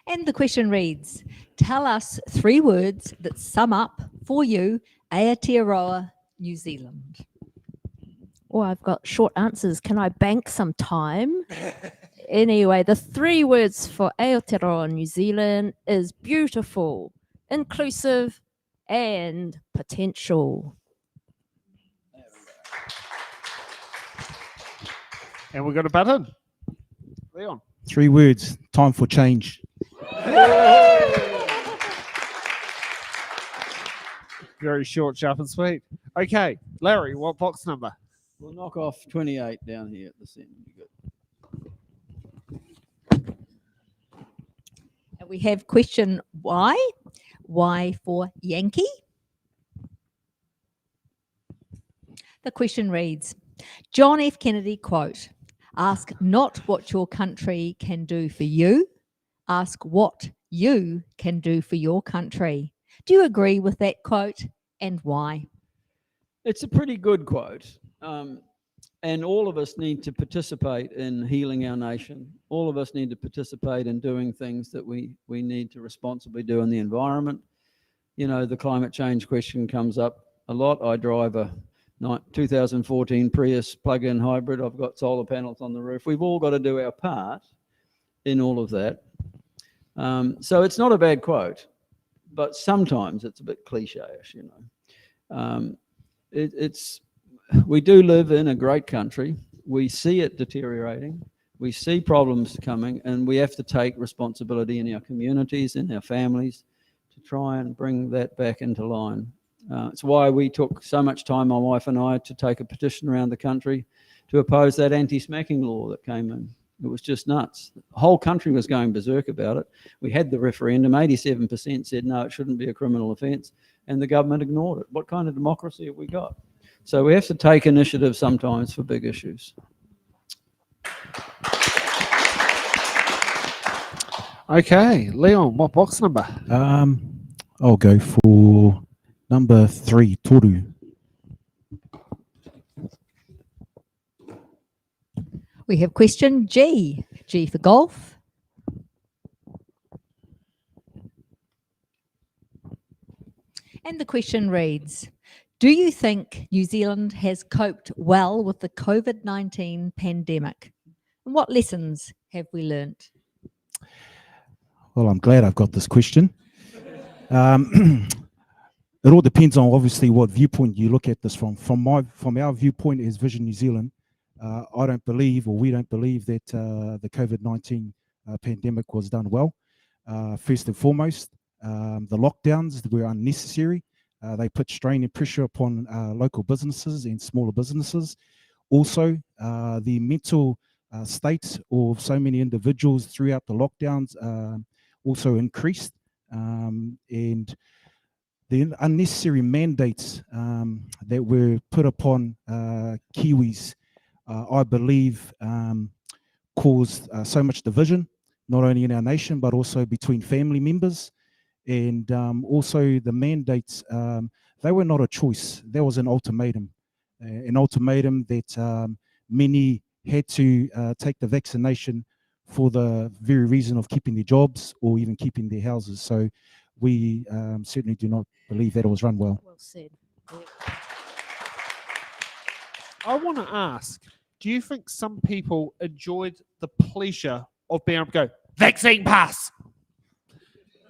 And the question reads, tell us 3 words that sum up for you Aotearoa, New Zealand. Oh, I've got short answers. Can I bank some time? Anyway, the 3 words for Aotearoa, New Zealand is beautiful, inclusive, and potential. And we've got a button. Leon. 3 words, time for change. Very short, sharp, and sweet. Okay, Larry, what box number? We'll knock off 28 down here at the end. And we have question Y. Y for Yankee. The question reads, John F. Kennedy quote, ask not what your country can do for you, ask what you can do for your country. Do you agree with that quote and why? It's a pretty good quote. And all of us need to participate in healing our nation. All of us need to participate in doing things that we need to responsibly do in the environment. You know, the climate change question comes up a lot. I drive a 2014 Prius plug-in hybrid. I've got solar panels on the roof. We've all got to do our part in all of that. So it's not a bad quote, but sometimes it's a bit cliche-ish, you know. We do live in a great country. We see it deteriorating. We see problems coming, and we have to take responsibility in our communities, in our families, to try and bring that back into line. It's why we took so much time, my wife and I, to take a petition around the country to oppose that anti-smacking law that came in. It was just nuts. The whole country was going berserk about it. We had the referendum. 87% said no, it shouldn't be a criminal offence, and the government ignored it. What kind of democracy have we got? So we have to take initiative sometimes for big issues. Okay, Leon, what box number? I'll go for number 3, Toru. We have question G. G for golf. And the question reads, do you think New Zealand has coped well with the COVID-19 pandemic? And what lessons have we learnt? Well, I'm glad I've got this question. It all depends on obviously what viewpoint you look at this from. From our viewpoint as Vision New Zealand, I don't believe, or we don't believe, that the COVID-19 pandemic was done well. First and foremost, the lockdowns were unnecessary. They put strain and pressure upon local businesses and smaller businesses. Also, the mental state of so many individuals throughout the lockdowns also increased, and the unnecessary mandates that were put upon Kiwis, I believe, caused so much division, not only in our nation, but also between family members. And also the mandates, they were not a choice. There was an ultimatum that many had to take the vaccination for the very reason of keeping their jobs or even keeping their houses. So we certainly do not believe that it was run well. Well said. I want to ask, do you think some people enjoyed the pleasure of being able to go, vaccine pass?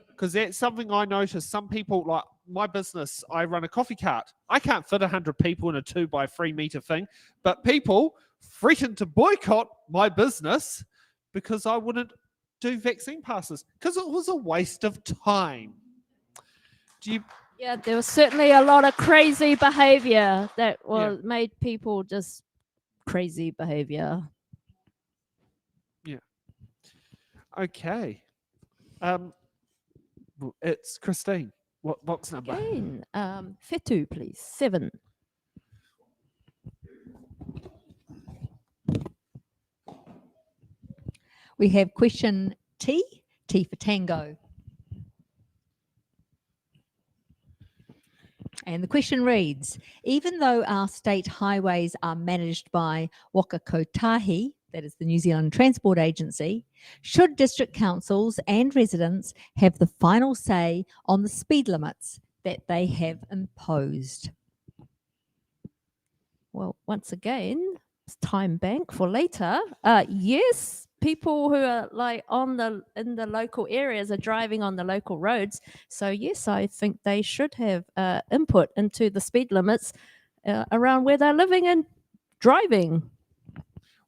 Because that's something I noticed. Some people, like my business, I run a coffee cart. I can't fit 100 people in a 2x3 meter thing, but people threatened to boycott my business because I wouldn't do vaccine passes because it was a waste of time. Yeah, there was certainly a lot of crazy behavior that made people just crazy behavior. Yeah. Okay. It's Christine. What box number? Again, Fetu, please. 7. We have question T. T for Tango. And the question reads, even though our state highways are managed by Waka Kotahi, that is the New Zealand Transport Agency, should district councils and residents have the final say on the speed limits that they have imposed? Well, once again, it's time bank for later. Yes, people who are like in the local areas are driving on the local roads. So yes, I think they should have input into the speed limits around where they're living and driving.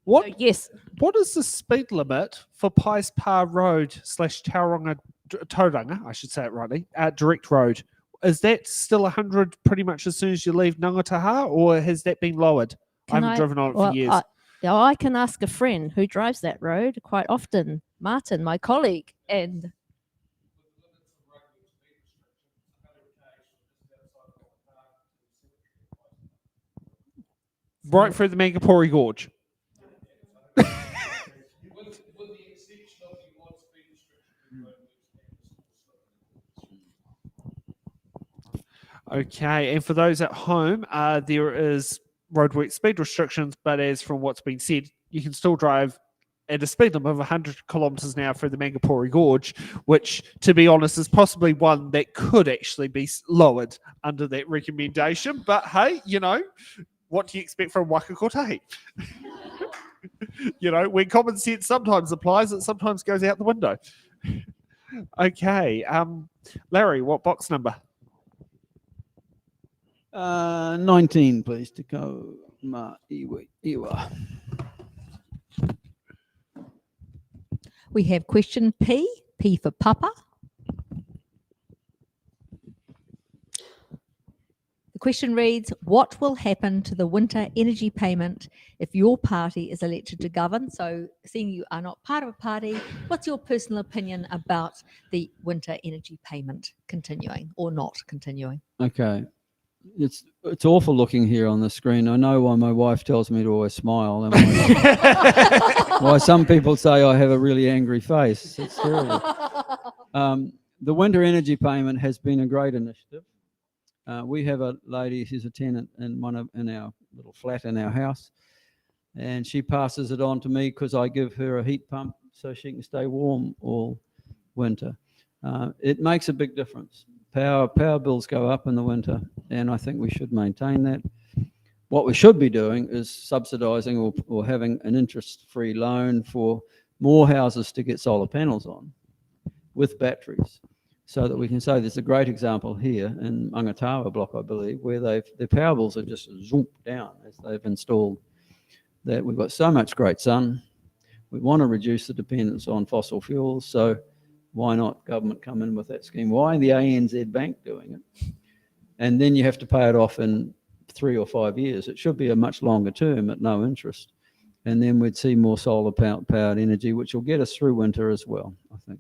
What? So yes. What is the speed limit for Pies Pa Road / Tauranga, I should say it rightly, direct road? Is that still 100 pretty much as soon as you leave Ngangataha, or has that been lowered? I haven't driven on it for years. I can ask a friend who drives that road quite often, Martin, my colleague, and right through the Mangapori Gorge. Okay, and for those at home, there is roadway speed restrictions, but as from what's been said, you can still drive at a speed limit of 100 kilometres an hour through the Mangapori Gorge, which, to be honest, is possibly one that could actually be lowered under that recommendation. But hey, you know, what do you expect from Waka Kotahi? You know, when common sense sometimes applies, it sometimes goes out the window. Okay. Larry, what box number? 19, please, to go. Iwa. We have question P for Papa. The question reads, what will happen to the winter energy payment if your party is elected to govern? So seeing you are not part of a party, what's your personal opinion about the winter energy payment continuing or not continuing? Okay. It's awful looking here on the screen. I know why my wife tells me to always smile, and why some people say I have a really angry face. It's terrible. The winter energy payment has been a great initiative. We have a lady who's a tenant in our little flat in our house, and she passes it on to me because I give her a heat pump so she can stay warm all winter. It makes a big difference. Power bills go up in the winter, and I think we should maintain that. What we should be doing is subsidising or having an interest-free loan for more houses to get solar panels on with batteries, so that we can say there's a great example here in Mangatawa block, I believe, where their power bills are just zooped down as they've installed that. We've got so much great sun. We want to reduce the dependence on fossil fuels, so why not government come in with that scheme? Why the ANZ Bank doing it? And then you have to pay it off in 3 or 5 years. It should be a much longer term at no interest. And then we'd see more solar powered energy, which will get us through winter as well, I think.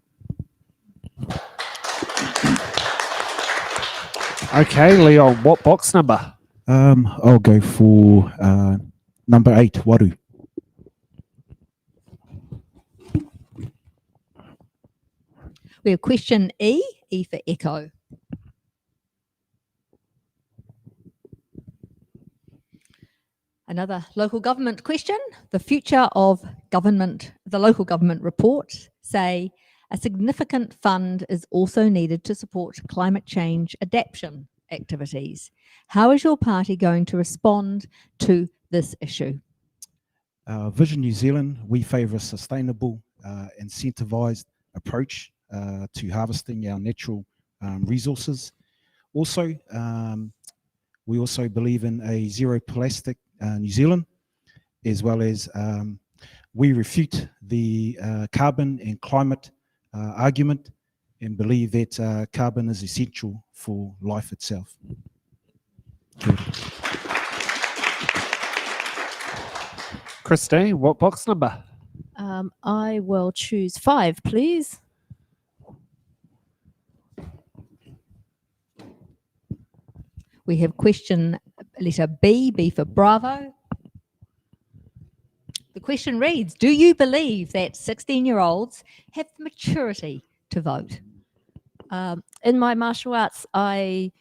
Okay, Leon, what box number? I'll go for number 8, Waru. We have question E for Echo. Another local government question. The future of government, the local government report say a significant fund is also needed to support climate change adaptation activities. How is your party going to respond to this issue? Vision New Zealand, we favour a sustainable, incentivised approach to harvesting our natural resources. Also, we also believe in a zero plastic New Zealand, as well as we refute the carbon and climate argument and believe that carbon is essential for life itself. Christine, what box number? I will choose 5, please. We have question letter B for Bravo. The question reads, do you believe that 16-year-olds have the maturity to vote? In my martial arts, I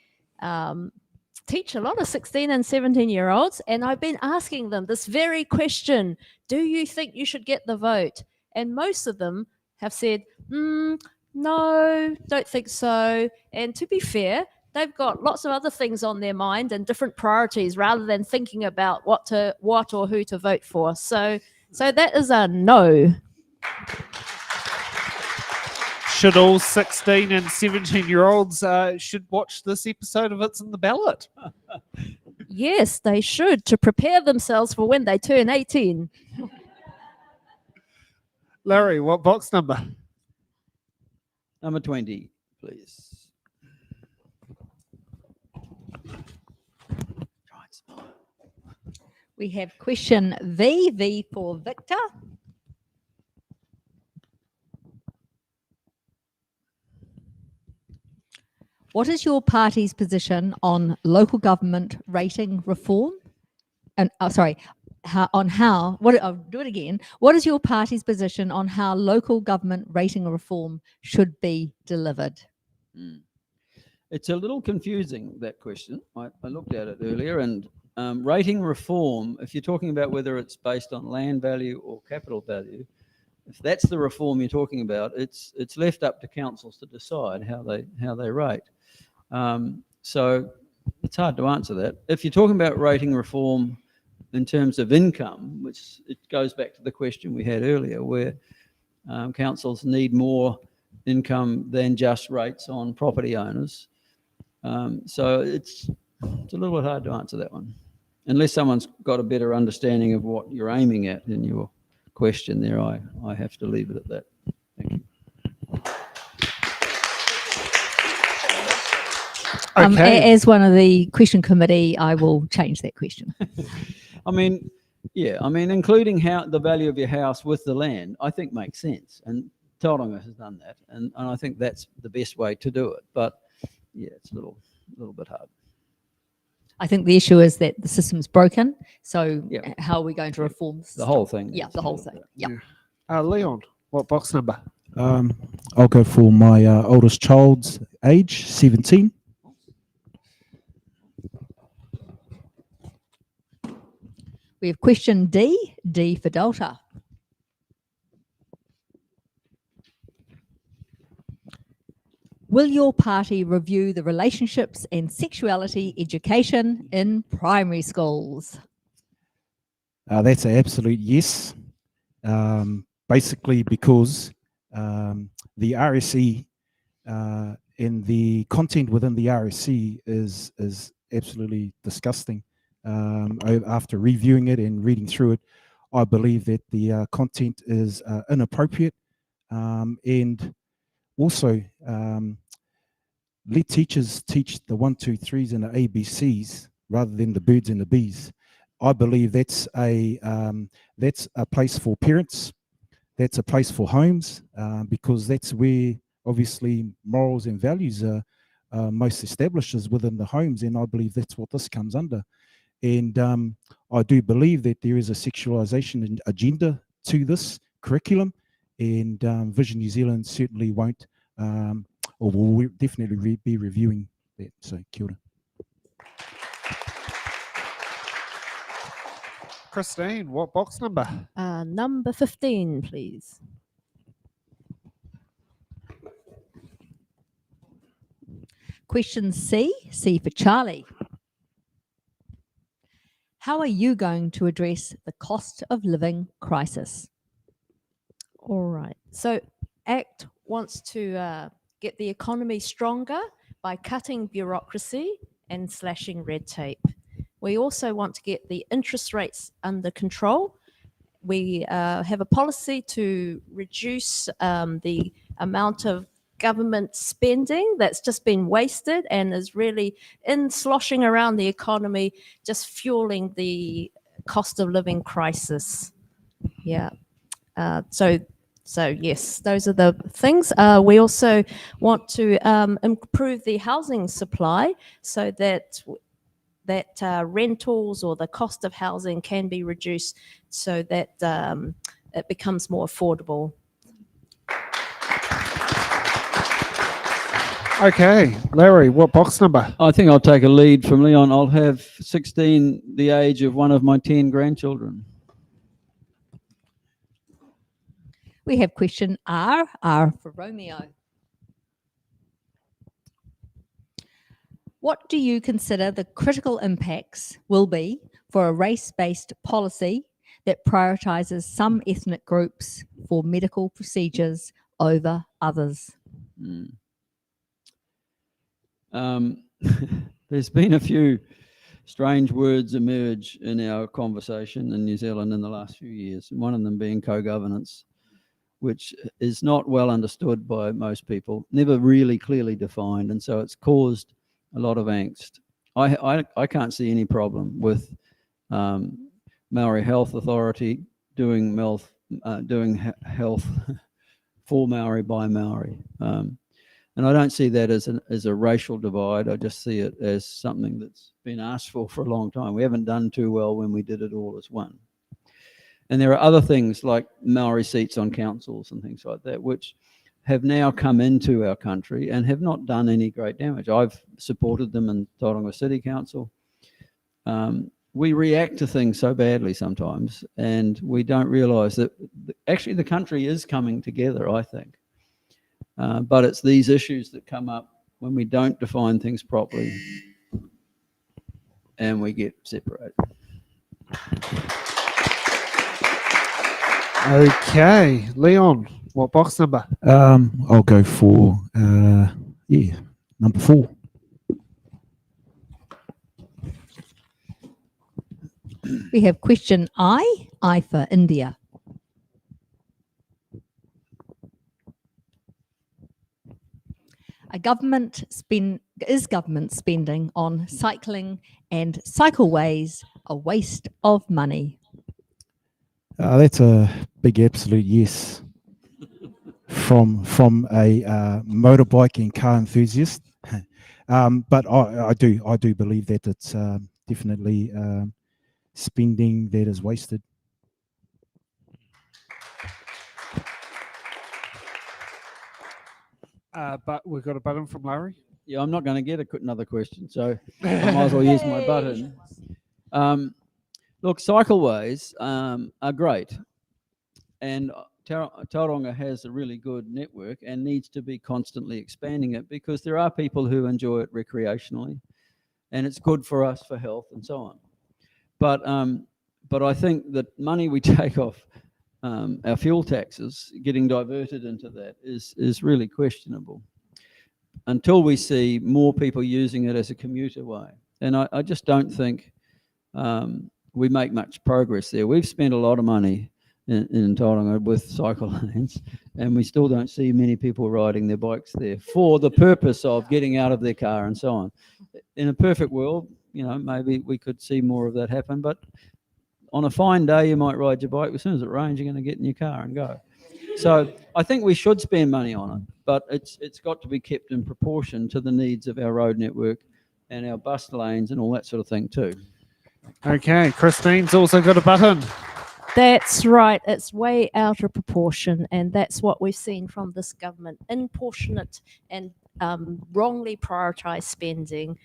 teach a lot of 16 and 17-year-olds, and I've been asking them this very question: do you think you should get the vote? And most of them have said, no, don't think so. And to be fair, they've got lots of other things on their mind and different priorities rather than thinking about what or who to vote for. So that is a no. Should all 16 and 17-year-olds should watch this episode of It's in the Ballot? Yes, they should, to prepare themselves for when they turn 18. Larry, what box number? Number 20, please. We have question V for Victor. What is your party's position on local government rating reform? And I'll do it again. What is your party's position on how local government rating reform should be delivered? It's a little confusing, that question. I looked at it earlier, and rating reform, if you're talking about whether it's based on land value or capital value, if that's the reform you're talking about, it's left up to councils to decide how they rate. So it's hard to answer that. If you're talking about rating reform in terms of income, which it goes back to the question we had earlier, where councils need more income than just rates on property owners. So it's a little bit hard to answer that one, unless someone's got a better understanding of what you're aiming at in your question there. I have to leave it at that. Thank you. Okay. As one of the question committee, I will change that question. I mean, including the value of your house with the land, I think makes sense. And Tauranga has done that. And I think that's the best way to do it. But yeah, it's a little bit hard. I think the issue is that the system's broken. So Yeah. how are we going to reform the system? The whole thing. Yeah, needs the to whole look at thing. that. Yeah. Leon, what box number? I'll go for my oldest child's age, 17. We have question D, D for Delta. Will your party review the relationships and sexuality education in primary schools? That's an absolute yes. Basically because the RSE and the content within the RSE is absolutely disgusting. After reviewing it and reading through it, I believe that the content is inappropriate, and also let teachers teach the 1, 2, 3s and the ABCs rather than the birds and the bees. I believe that's a place for parents, that's a place for homes, because that's where obviously morals and values are most established, is within the homes, and I believe that's what this comes under. And I do believe that there is a sexualisation agenda to this curriculum, and Vision New Zealand certainly won't, or will definitely be reviewing that. So, kia ora. Christine, what box number? Number 15, please. Question C, C for Charlie. How are you going to address the cost of living crisis? All right. So ACT wants to get the economy stronger by cutting bureaucracy and slashing red tape. We also want to get the interest rates under control. We have a policy to reduce the amount of government spending that's just been wasted and is really sloshing around the economy, just fueling the cost of living crisis. Yeah. So yes, those are the things. We also want to improve the housing supply so that rentals or the cost of housing can be reduced so that it becomes more affordable. Okay, Larry, what box number? I think I'll take a lead from Leon. I'll have 16 the age of one of my 10 grandchildren. We have question R, R for Romeo. What do you consider the critical impacts will be for a race-based policy that prioritises some ethnic groups for medical procedures over others? There's been a few strange words emerge in our conversation in New Zealand in the last few years, one of them being co-governance, which is not well understood by most people, never really clearly defined, and so it's caused a lot of angst. I can't see any problem with Maori Health Authority doing health for Maori by Maori. And I don't see that as a racial divide. I just see it as something that's been asked for a long time. We haven't done too well when we did it all as one. And there are other things like Maori seats on councils and things like that, which have now come into our country and have not done any great damage. I've supported them in Tauranga City Council. We react to things so badly sometimes, and we don't realise that actually the country is coming together, I think. But it's these issues that come up when we don't define things properly and we get separated. Okay, Leon, What box number? I'll go for number 4. We have question I for India. Is government spending on cycling and cycleways a waste of money? That's a big absolute yes from a motorbike and car enthusiast. But I do believe that it's definitely spending that is wasted. But we've got a button from Larry. Yeah, I'm not going to get another question, so I might as well use my button. Look, cycleways are great, and Tauranga has a really good network and needs to be constantly expanding it, because there are people who enjoy it recreationally, and it's good for us for health and so on. But I think that money we take off our fuel taxes getting diverted into that is really questionable, until we see more people using it as a commuter way. And I just don't think we make much progress there. We've spent a lot of money in Tauranga with cycle lanes, and we still don't see many people riding their bikes there for the purpose of getting out of their car and so on. In a perfect world, maybe we could see more of that happen, but on a fine day, you might ride your bike. As soon as it rains, you're going to get in your car and go. So I think we should spend money on it, but it's got to be kept in proportion to the needs of our road network and our bus lanes and all that sort of thing too. Okay, Christine's also got a button. That's right. It's way out of proportion, and that's what we've seen from this government: inapportionate and wrongly prioritised spending.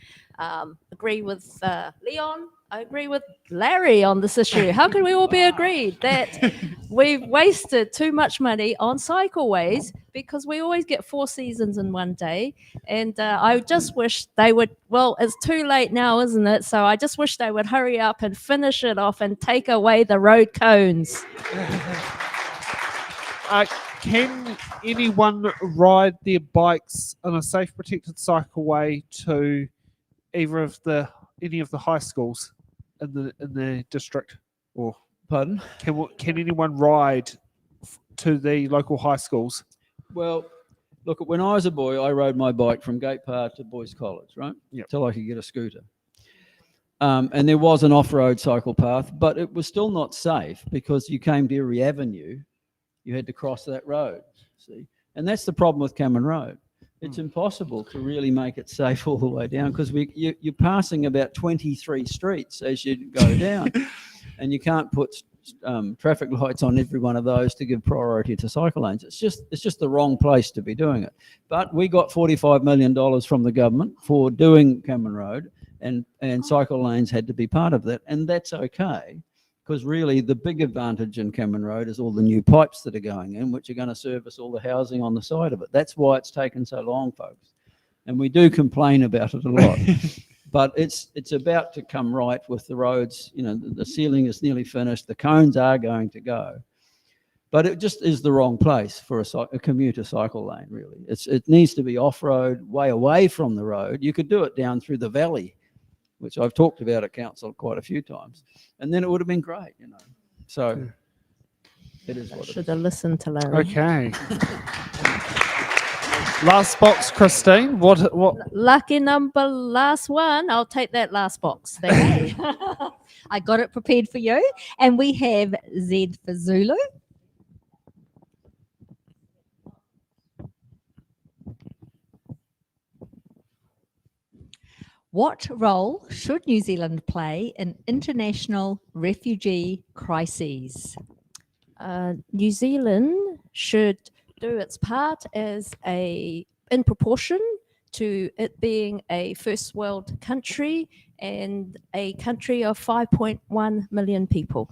Agree with Leon. I agree with Larry on this issue. How can we all be agreed that we've wasted too much money on cycleways, because we always get 4 seasons in one day? And I just wish they would, well, it's too late now, isn't it? So I just wish they would hurry up and finish it off and take away the road cones. Can anyone ride their bikes on a safe, protected cycleway to any of the high schools in the district? Or Pardon? Can anyone ride to the local high schools? Well, look, when I was a boy, I rode my bike from Gate Park to Boys College, right? Yep. Till I could get a scooter. And there was an off-road cycle path, but it was still not safe, because you came to Erie Avenue, you had to cross that road, see? And that's the problem with Cameron Road. It's impossible to really make it safe all the way down, because you're passing about 23 streets as you go down, and you can't put traffic lights on every one of those to give priority to cycle lanes. It's just the wrong place to be doing it. But we got $45 million from the government for doing Cameron Road, and cycle lanes had to be part of that, and that's okay. Because really the big advantage in Cameron Road is all the new pipes that are going in, which are going to service all the housing on the side of it. That's why it's taken so long, folks. And we do complain about it a lot. But it's about to come right with the roads. The ceiling is nearly finished. The cones are going to go. But it just is the wrong place for a commuter cycle lane, really. It needs to be off-road, way away from the road. You could do it down through the valley, which I've talked about at council quite a few times, and then it would have been great, So it is what it is. Should have listened to Larry. Okay. Last box, Christine. What? Lucky number, last one. I'll take that last box. Thank you. I got it prepared for you. And we have Z for Zulu. What role should New Zealand play in international refugee crises? New Zealand should do its part in proportion to it being a first world country and a country of 5.1 million people.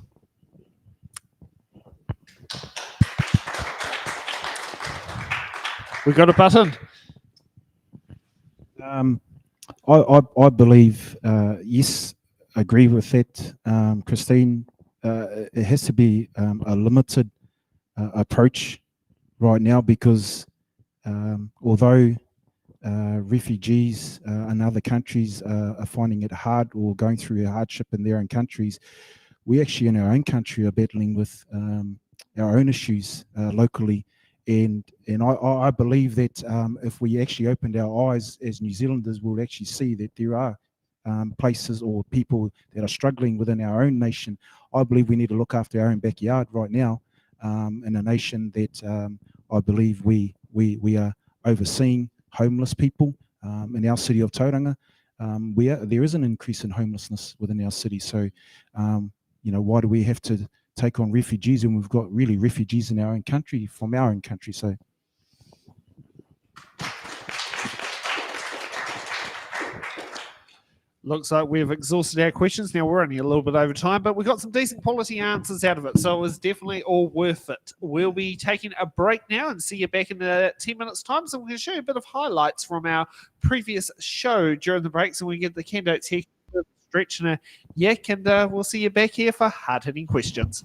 We got a button. I believe, yes, agree with that, Christine. It has to be a limited approach right now because although refugees in other countries are finding it hard or going through a hardship in their own countries, we actually in our own country are battling with our own issues locally. And I believe that if we actually opened our eyes as New Zealanders, we'll actually see that there are places or people that are struggling within our own nation. I believe we need to look after our own backyard right now in a nation that I believe we are overseeing homeless people in our city of Tauranga. There is an increase in homelessness within our city. So, why do we have to take on refugees when we've got really refugees in our own country, from our own country? So Looks like we've exhausted our questions. Now we're only a little bit over time, but we got some decent quality answers out of it. So it was definitely all worth it. We'll be taking a break now and see you back in 10 minutes time. So we're going to show you a bit of highlights from our previous show during the break. So we get the candidates here, stretch and a yak, and we'll see you back here for hard-hitting questions.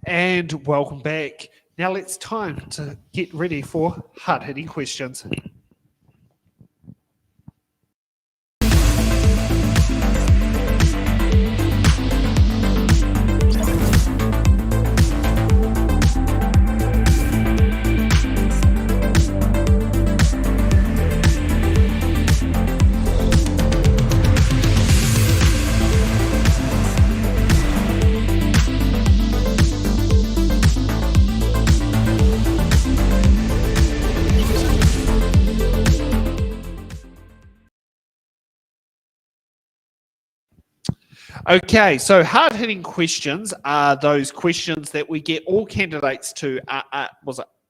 And welcome back. Now it's time to get ready for hard-hitting questions. Okay, so hard-hitting questions are those questions that we get all candidates to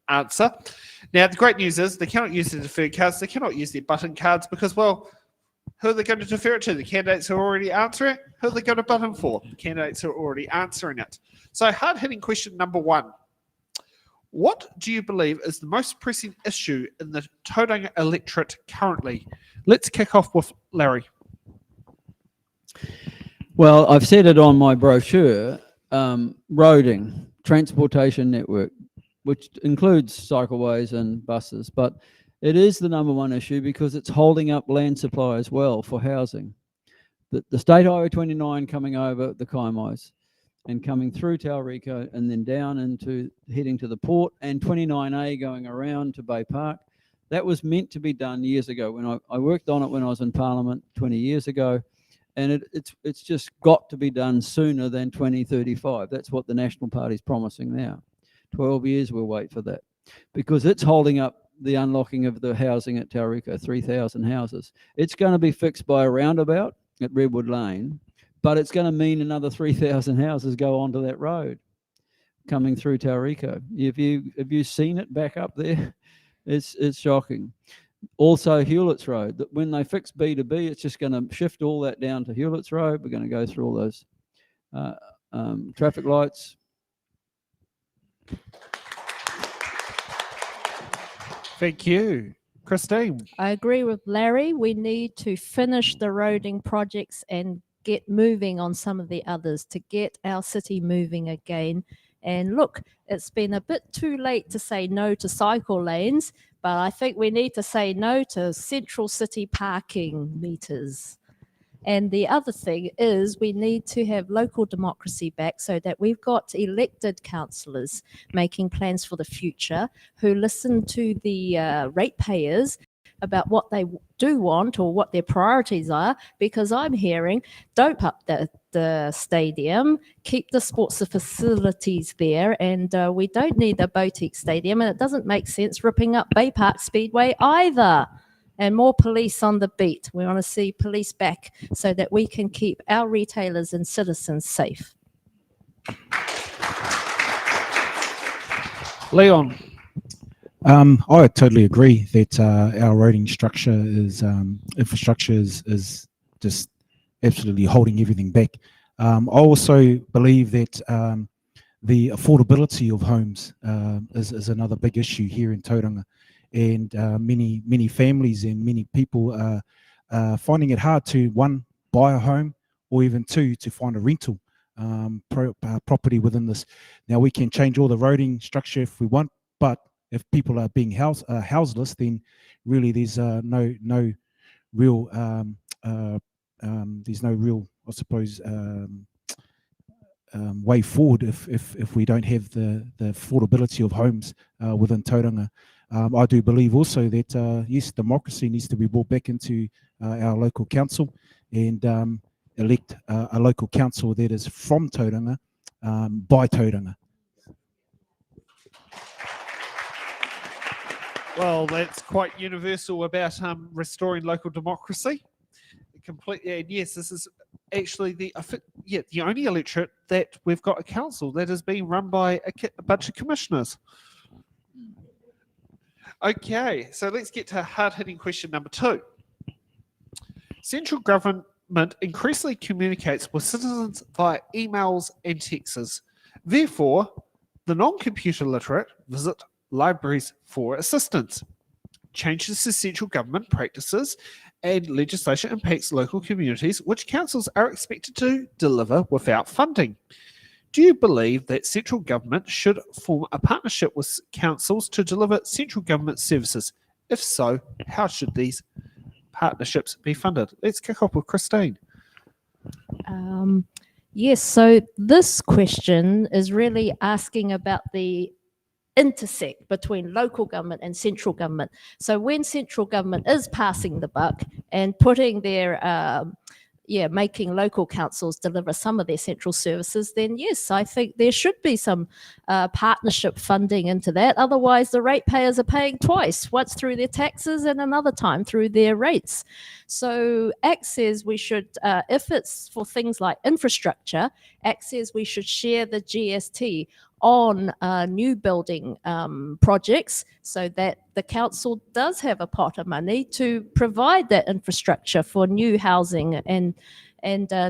answer. Now, the great news is they cannot use their deferred cards, they cannot use their button cards because, well, who are they going to defer it to? The candidates who already answer it? Who are they going to button for? The candidates who are already answering it. So hard-hitting question number 1. What do you believe is the most pressing issue in the Tauranga electorate currently? Let's kick off with Larry. Well, I've said it on my brochure, roading, transportation network, which includes cycleways and buses, but it is the number one issue because it's holding up land supply as well for housing. The State Highway 29 coming over the Kaimais and coming through Tauranga and then down into heading to the port, and 29A going around to Bay Park. That was meant to be done years ago. When I worked on it when I was in Parliament 20 years ago. And it's just got to be done sooner than 2035. That's what the National Party's promising now. 12 years we'll wait for that. Because it's holding up the unlocking of the housing at Tauranga, 3,000 houses. It's going to be fixed by a roundabout at Redwood Lane, but it's going to mean another 3,000 houses go onto that road coming through Tauranga. Have you seen it back up there? It's shocking. Also, Hewlett's Road, that when they fix B2B, it's just going to shift all that down to Hewlett's Road. We're going to go through all those traffic lights. Thank you. Christine. I agree with Larry. We need to finish the roading projects and get moving on some of the others to get our city moving again. And look, it's been a bit too late to say no to cycle lanes, but I think we need to say no to central city parking meters. And the other thing is we need to have local democracy back so that we've got elected councillors making plans for the future who listen to the ratepayers about what they do want or what their priorities are, because I'm hearing don't up the stadium, keep the sports facilities there, and we don't need a boutique stadium, and it doesn't make sense ripping up Bay Park Speedway either. And more police on the beat. We want to see police back so that we can keep our retailers and citizens safe. Leon. I totally agree that our roading structure is infrastructure is just absolutely holding everything back. I also believe that the affordability of homes is another big issue here in Tauranga, and many families and many people are finding it hard to, one, buy a home, or even two, to find a rental property within this. Now, we can change all the roading structure if we want, but if people are being houseless, then really there's no real I suppose way forward if we don't have the affordability of homes within Tauranga. I do believe also that yes, democracy needs to be brought back into our local council, and elect a local council that is from Tauranga, by Tauranga. Well, that's quite universal about restoring local democracy. Completely, and yes, this is actually the only electorate that we've got a council that is being run by a bunch of commissioners. Okay, so let's get to hard-hitting question number 2. Central government increasingly communicates with citizens via emails and texts. Therefore, the non-computer literate visit libraries for assistance. Changes to central government practices and legislation impacts local communities, which councils are expected to deliver without funding. Do you believe that central government should form a partnership with councils to deliver central government services? If so, how should these partnerships be funded? Let's kick off with Christine. Yes, so this question is really asking about the intersect between local government and central government. So when central government is passing the buck and putting their making local councils deliver some of their central services, then yes, I think there should be some partnership funding into that. Otherwise, the ratepayers are paying twice, once through their taxes and another time through their rates. So ACT says we should, if it's for things like infrastructure, ACT says we should share the GST on new building projects so that the council does have a pot of money to provide that infrastructure for new housing and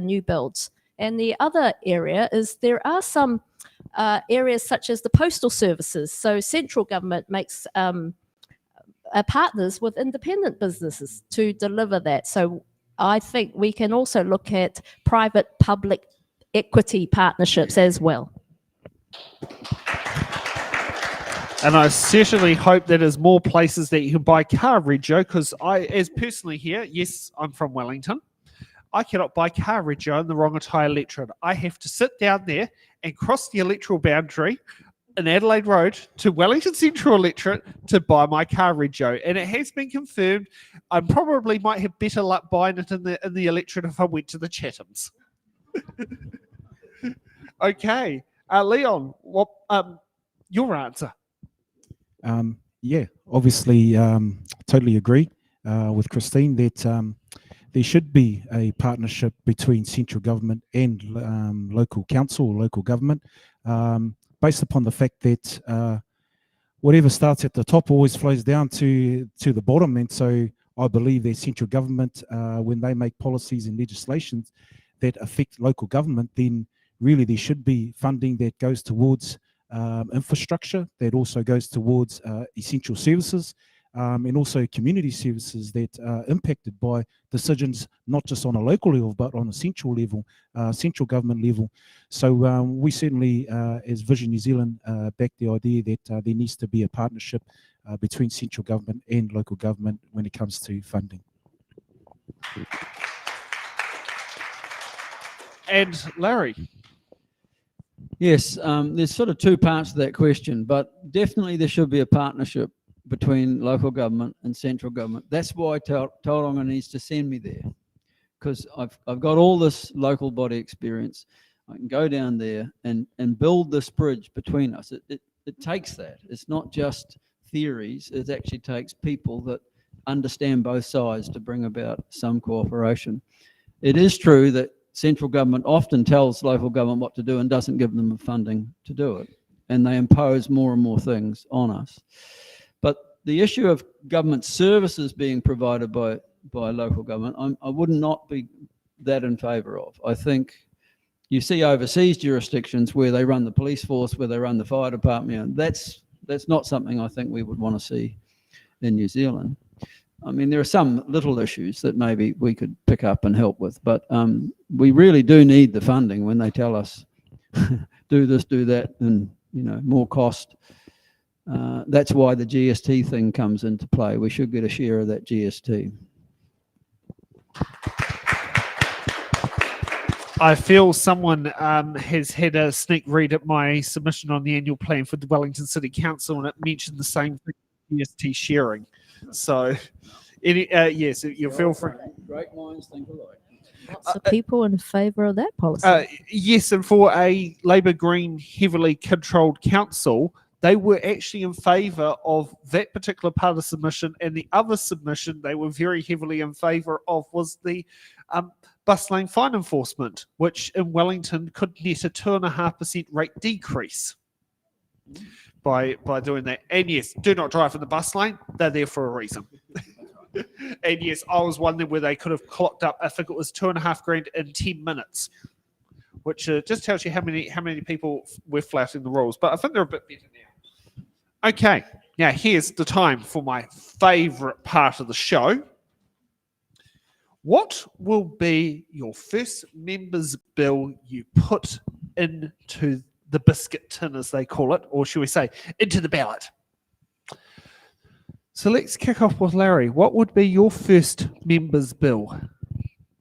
new builds. And the other area is there are some areas such as the postal services. So central government makes partners with independent businesses to deliver that. So I think we can also look at private-public equity partnerships as well. And I certainly hope that there's more places that you can buy car rego, because as personally here, yes, I'm from Wellington, I cannot buy car rego in the Tauranga Electorate. I have to sit down there and cross the electoral boundary in Adelaide Road to Wellington Central Electorate to buy my car rego. And it has been confirmed I probably might have better luck buying it in the electorate if I went to the Chathams. Okay. Leon, what your answer? Yeah, obviously, totally agree with Christine that there should be a partnership between central government and local council or local government, based upon the fact that whatever starts at the top always flows down to the bottom. And so I believe that central government, when they make policies and legislations that affect local government, then really there should be funding that goes towards infrastructure, that also goes towards essential services, and also community services that are impacted by decisions not just on a local level but on a central level, central government level. So we certainly, as Vision New Zealand, back the idea that there needs to be a partnership between central government and local government when it comes to funding. And Larry. Yes, there's sort of two parts to that question, but definitely there should be a partnership between local government and central government. That's why Tauranga needs to send me there, because I've got all this local body experience. I can go down there and build this bridge between us. It takes that. It's not just theories. It actually takes people that understand both sides to bring about some cooperation. It is true that central government often tells local government what to do and doesn't give them the funding to do it. And they impose more and more things on us. But the issue of government services being provided by local government, I would not be that in favour of. I think you see overseas jurisdictions where they run the police force, where they run the fire department, and that's not something I think we would want to see in New Zealand. I mean, there are some little issues that maybe we could pick up and help with, but we really do need the funding when they tell us do this, do that, and more cost. That's why the GST thing comes into play. We should get a share of that GST. I feel someone has had a sneak read at my submission on the annual plan for the Wellington City Council, and it mentioned the same thing, GST sharing. So, yes, you feel free. Great minds think alike. Lots of people in favour of that policy. Yes, and for a Labour Green heavily controlled council, they were actually in favour of that particular part of the submission, and the other submission they were very heavily in favour of was the bus lane fine enforcement, which in Wellington could net a 2.5% rate decrease by doing that. And yes, do not drive in the bus lane. They're there for a reason. And yes, I was wondering where they could have clocked up, I think it was $2,500 in 10 minutes, which just tells you how many people were flouting the rules. But I think they're a bit better now. Okay, now here's the time for my favourite part of the show. What will be your first members' bill you put into the biscuit tin, as they call it, or should we say, into the ballot. So let's kick off with Larry. What would be your first member's bill?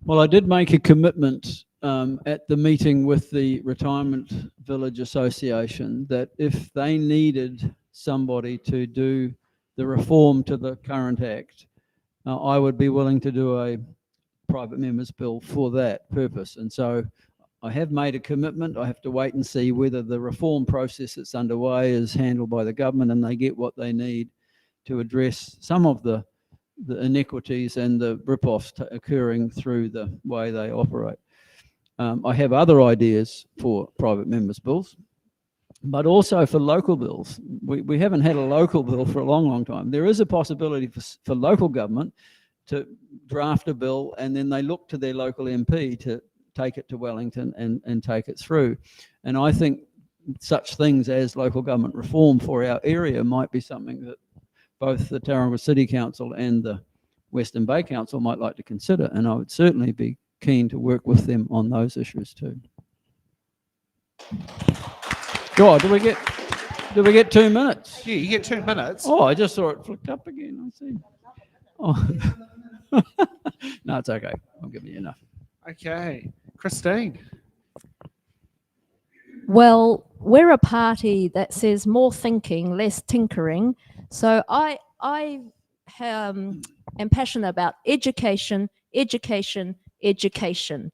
Well, I did make a commitment at the meeting with the Retirement Village Association that if they needed somebody to do the reform to the current Act, I would be willing to do a private member's bill for that purpose. And so I have made a commitment. I have to wait and see whether the reform process that's underway is handled by the government and they get what they need to address some of the inequities and the rip-offs occurring through the way they operate. I have other ideas for private members' bills, but also for local bills. We haven't had a local bill for a long, long time. There is a possibility for local government to draft a bill and then they look to their local MP to take it to Wellington and take it through. And I think such things as local government reform for our area might be something that both the Tauranga City Council and the Western Bay Council might like to consider, and I would certainly be keen to work with them on those issues too. God, did we get 2 minutes? Yeah, you get 2 minutes. Oh, I just saw it flicked up again. I see. Oh. No, it's okay. I'm giving you enough. Okay. Christine. Well, we're a party that says more thinking, less tinkering. So I am passionate about education, education, education.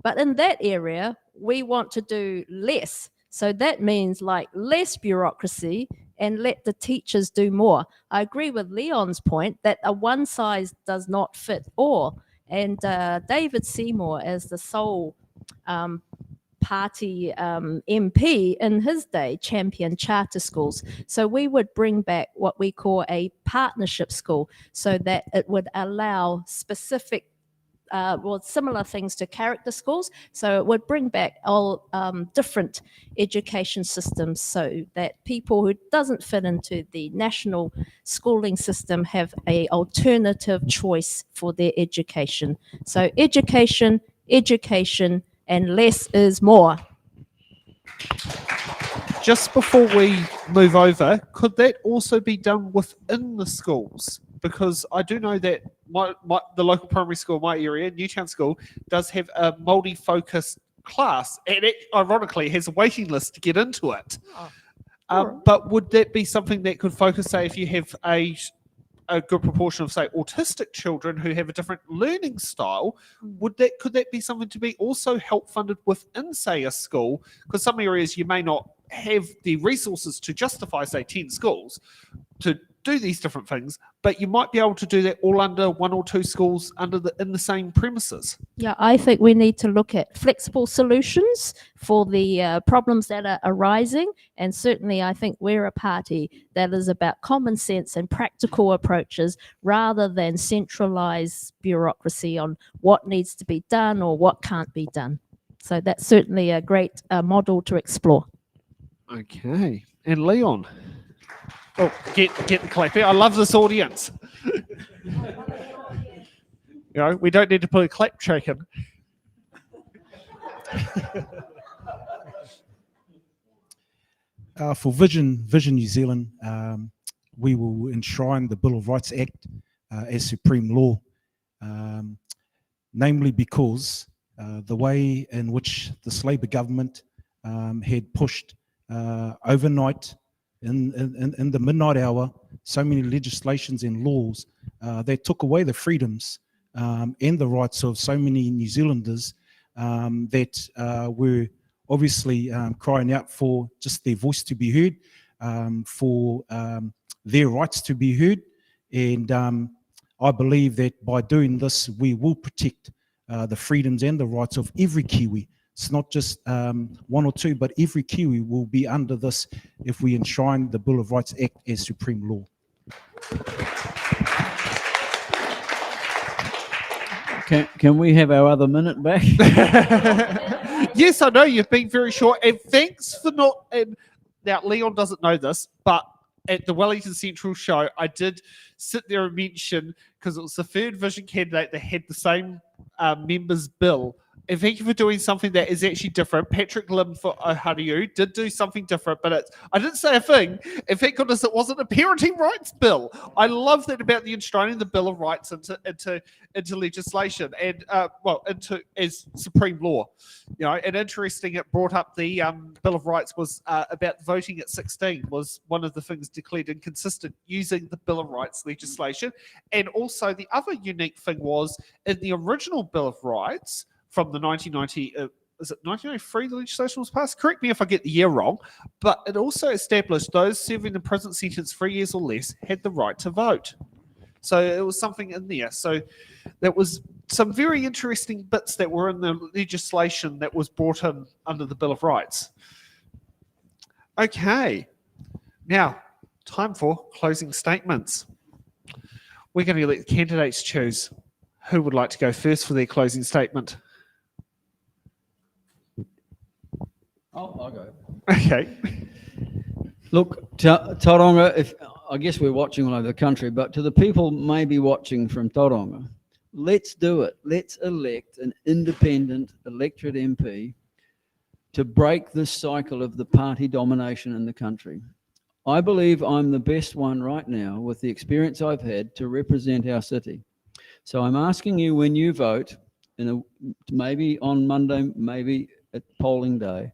But in that area, we want to do less. So that means like less bureaucracy and let the teachers do more. I agree with Leon's point that a one size does not fit all. And David Seymour, as the sole party MP in his day, championed charter schools. So we would bring back what we call a partnership school so that it would allow specific similar things to character schools. So it would bring back all different education systems so that people who doesn't fit into the national schooling system have a alternative choice for their education. So education, education, and less is more. Just before we move over, could that also be done within the schools? Because I do know that the local primary school in my area, Newtown School, does have a multi-focused class, and it ironically has a waiting list to get into it. But would that be something that could focus, say, if you have a good proportion of, say, autistic children who have a different learning style, could that be something to be also help funded within, say, a school? Because some areas you may not have the resources to justify, say, 10 schools to do these different things, but you might be able to do that all under one or two schools in the same premises. Yeah, I think we need to look at flexible solutions for the problems that are arising. And certainly I think we're a party that is about common sense and practical approaches rather than centralized bureaucracy on what needs to be done or what can't be done. So that's certainly a great model to explore. Okay. And Leon. Oh, get the clapping. I love this audience. We don't need to put a clap track in. For Vision New Zealand, we will enshrine the Bill of Rights Act as supreme law, namely because the way in which the Labour government had pushed overnight in the midnight hour so many legislations and laws that took away the freedoms and the rights of so many New Zealanders that were obviously crying out for just their voice to be heard, for their rights to be heard. And I believe that by doing this, we will protect the freedoms and the rights of every Kiwi. It's not just one or two, but every Kiwi will be under this if we enshrine the Bill of Rights Act as supreme law. Can we have our other minute back? Yes, I know you've been very short, and thanks for not. Now, Leon doesn't know this, but at the Wellington Central show, I did sit there and mention, because it was the third Vision candidate that had the same members bill And thank you for doing something that is actually different. Patrick Lim for Ohariu did do something different, but I didn't say a thing. And thank goodness it wasn't a parenting rights bill. I love that about the enshrining the Bill of Rights into legislation and into as supreme law. You know, and interesting, it brought up the Bill of Rights was about voting at 16 was one of the things declared inconsistent using the Bill of Rights legislation. And also the other unique thing was in the original Bill of Rights from the 1990, is it 1993 the legislation was passed? Correct me if I get the year wrong, but it also established those serving a prison sentence 3 years or less had the right to vote. So it was something in there. So that was some very interesting bits that were in the legislation that was brought in under the Bill of Rights. Okay, now time for closing statements. We're going to let the candidates choose. Who would like to go first for their closing statement? I'll go. Okay. Look, Tauranga, I guess we're watching all over the country, but to the people maybe watching from Tauranga, let's do it. Let's elect an independent electorate MP to break this cycle of the party domination in the country. I believe I'm the best one right now with the experience I've had to represent our city. So I'm asking you when you vote, maybe on Monday, maybe at polling day,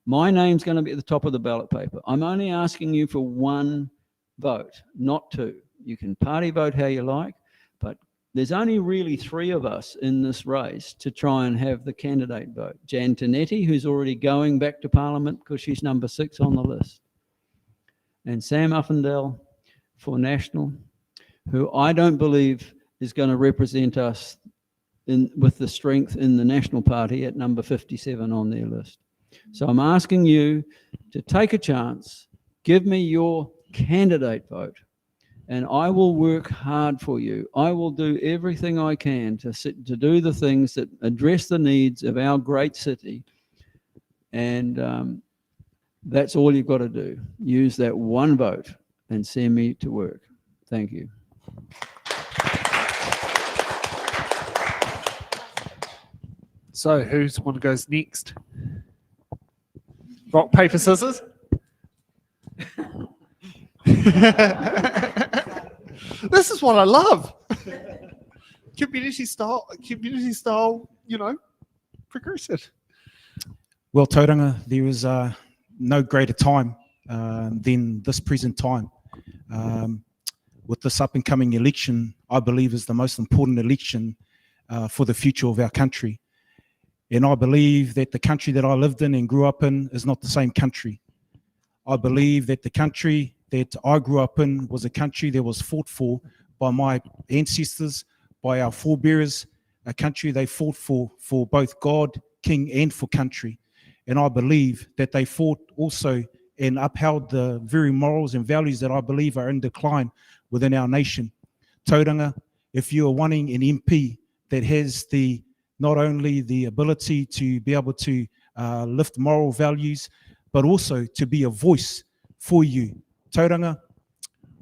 my name's going to be at the top of the ballot paper. I'm only asking you for one vote, not two. You can party vote how you like, but there's only really 3 of us in this race to try and have the candidate vote. Jan Tinetti, who's already going back to Parliament because she's number 6 on the list. And Sam Uffindell for National, who I don't believe is going to represent us with the strength in the National Party at number 57 on their list. So I'm asking you to take a chance, give me your candidate vote, and I will work hard for you. I will do everything I can to do the things that address the needs of our great city. And that's all you've got to do. Use that one vote and send me to work. Thank you. So who's one goes next? Rock, paper, scissors? This is what I love. Community style, you know, progressive. Well, Tauranga, there is no greater time than this present time. With this up and coming election, I believe is the most important election for the future of our country. And I believe that the country that I lived in and grew up in is not the same country. I believe that the country that I grew up in was a country that was fought for by my ancestors, by our forebears, a country they fought for both God, King, and for country. And I believe that they fought also and upheld the very morals and values that I believe are in decline within our nation. Tauranga, if you are wanting an MP that has not only the ability to be able to lift moral values, but also to be a voice for you. Tauranga,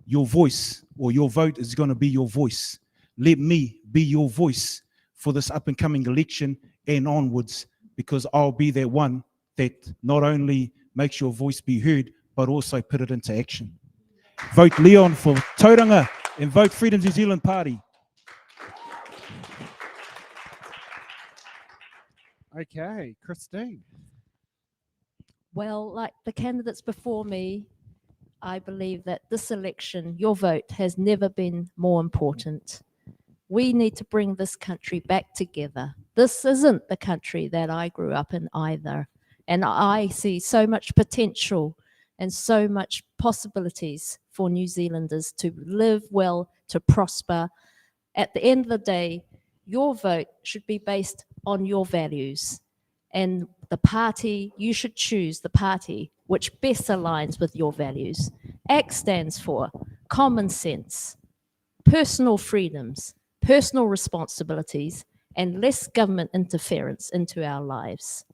your voice or your vote is going to be your voice. Let me be your voice for this up and coming election and onwards, because I'll be that one that not only makes your voice be heard, but also put it into action. Vote Leon for Tauranga and vote Freedom New Zealand Party. Okay, Christine. Well, like the candidates before me, I believe that this election, your vote has never been more important. We need to bring this country back together. This isn't the country that I grew up in either. And I see so much potential and so much possibilities for New Zealanders to live well, to prosper. At the end of the day, your vote should be based on your values. And the party, you should choose the party which best aligns with your values. ACT stands for common sense, personal freedoms, personal responsibilities, and less government interference into our lives.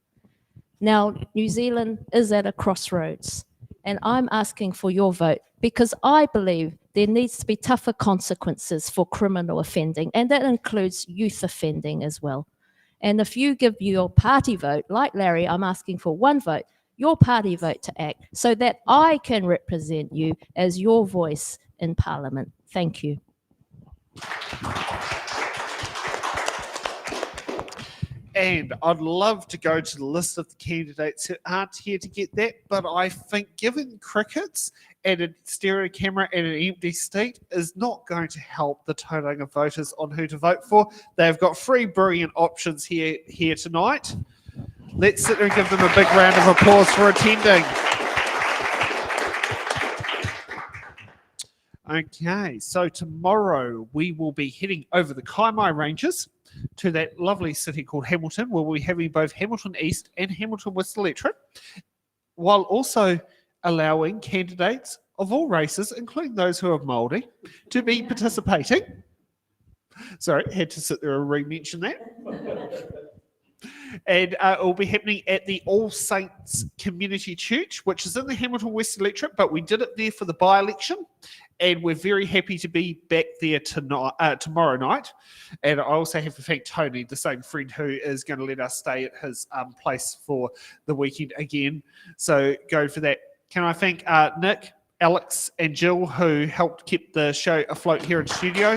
Now, New Zealand is at a crossroads, and I'm asking for your vote because I believe there needs to be tougher consequences for criminal offending, and that includes youth offending as well. And if you give your party vote, like Larry, I'm asking for one vote, your party vote to act, so that I can represent you as your voice in Parliament. Thank you. And I'd love to go to the list of the candidates who aren't here to get that, but I think given crickets and a stereo camera and an empty seat is not going to help the Tauranga voters on who to vote for. They've got 3 brilliant options here tonight. Let's sit there and give them a big round of applause for attending. Okay, so tomorrow we will be heading over the Kaimai Ranges to that lovely city called Hamilton, where we'll be having both Hamilton East and Hamilton West Electorate, while also allowing candidates of all races, including those who are Māori, to be participating. Sorry, had to sit there and re-mention that. And it will be happening at the All Saints Community Church, which is in the Hamilton West Electorate, but we did it there for the by-election, and we're very happy to be back there tomorrow night. And I also have to thank Tony, the same friend who is going to let us stay at his place for the weekend again. So go for that. Can I thank Nick, Alex, and Jill, who helped keep the show afloat here in studio?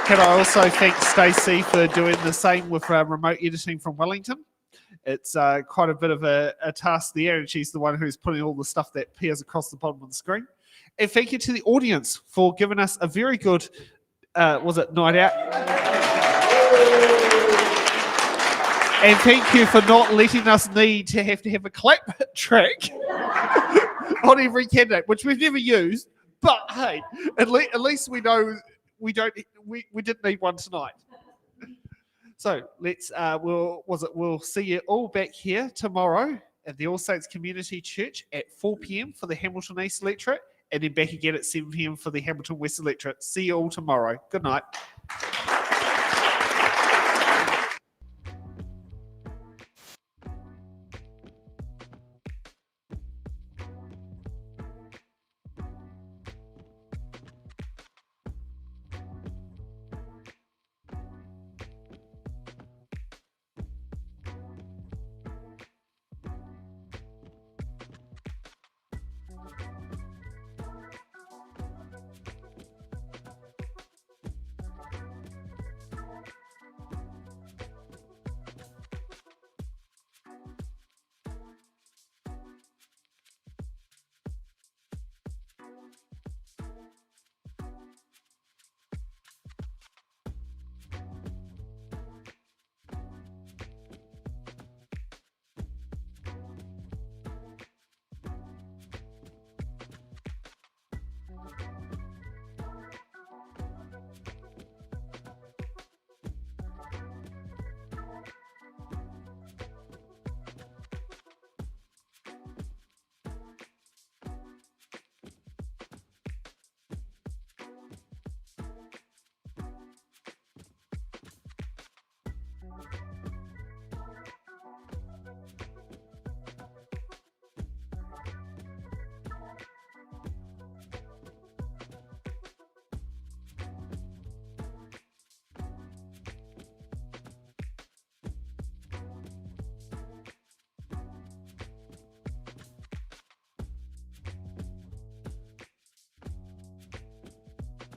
Can I also thank Stacey for doing the same with remote editing from Wellington? It's quite a bit of a task there, and she's the one who's putting all the stuff that appears across the bottom of the screen. And thank you to the audience for giving us a very good, night out? And thank you for not letting us need to have a clap track on every candidate, which we've never used. But hey, at least we know we didn't need one tonight. So let's we'll see you all back here tomorrow at the All Saints Community Church at 4 p.m. for the Hamilton East Electorate, and then back again at 7 p.m. for the Hamilton West Electorate. See you all tomorrow. Good night.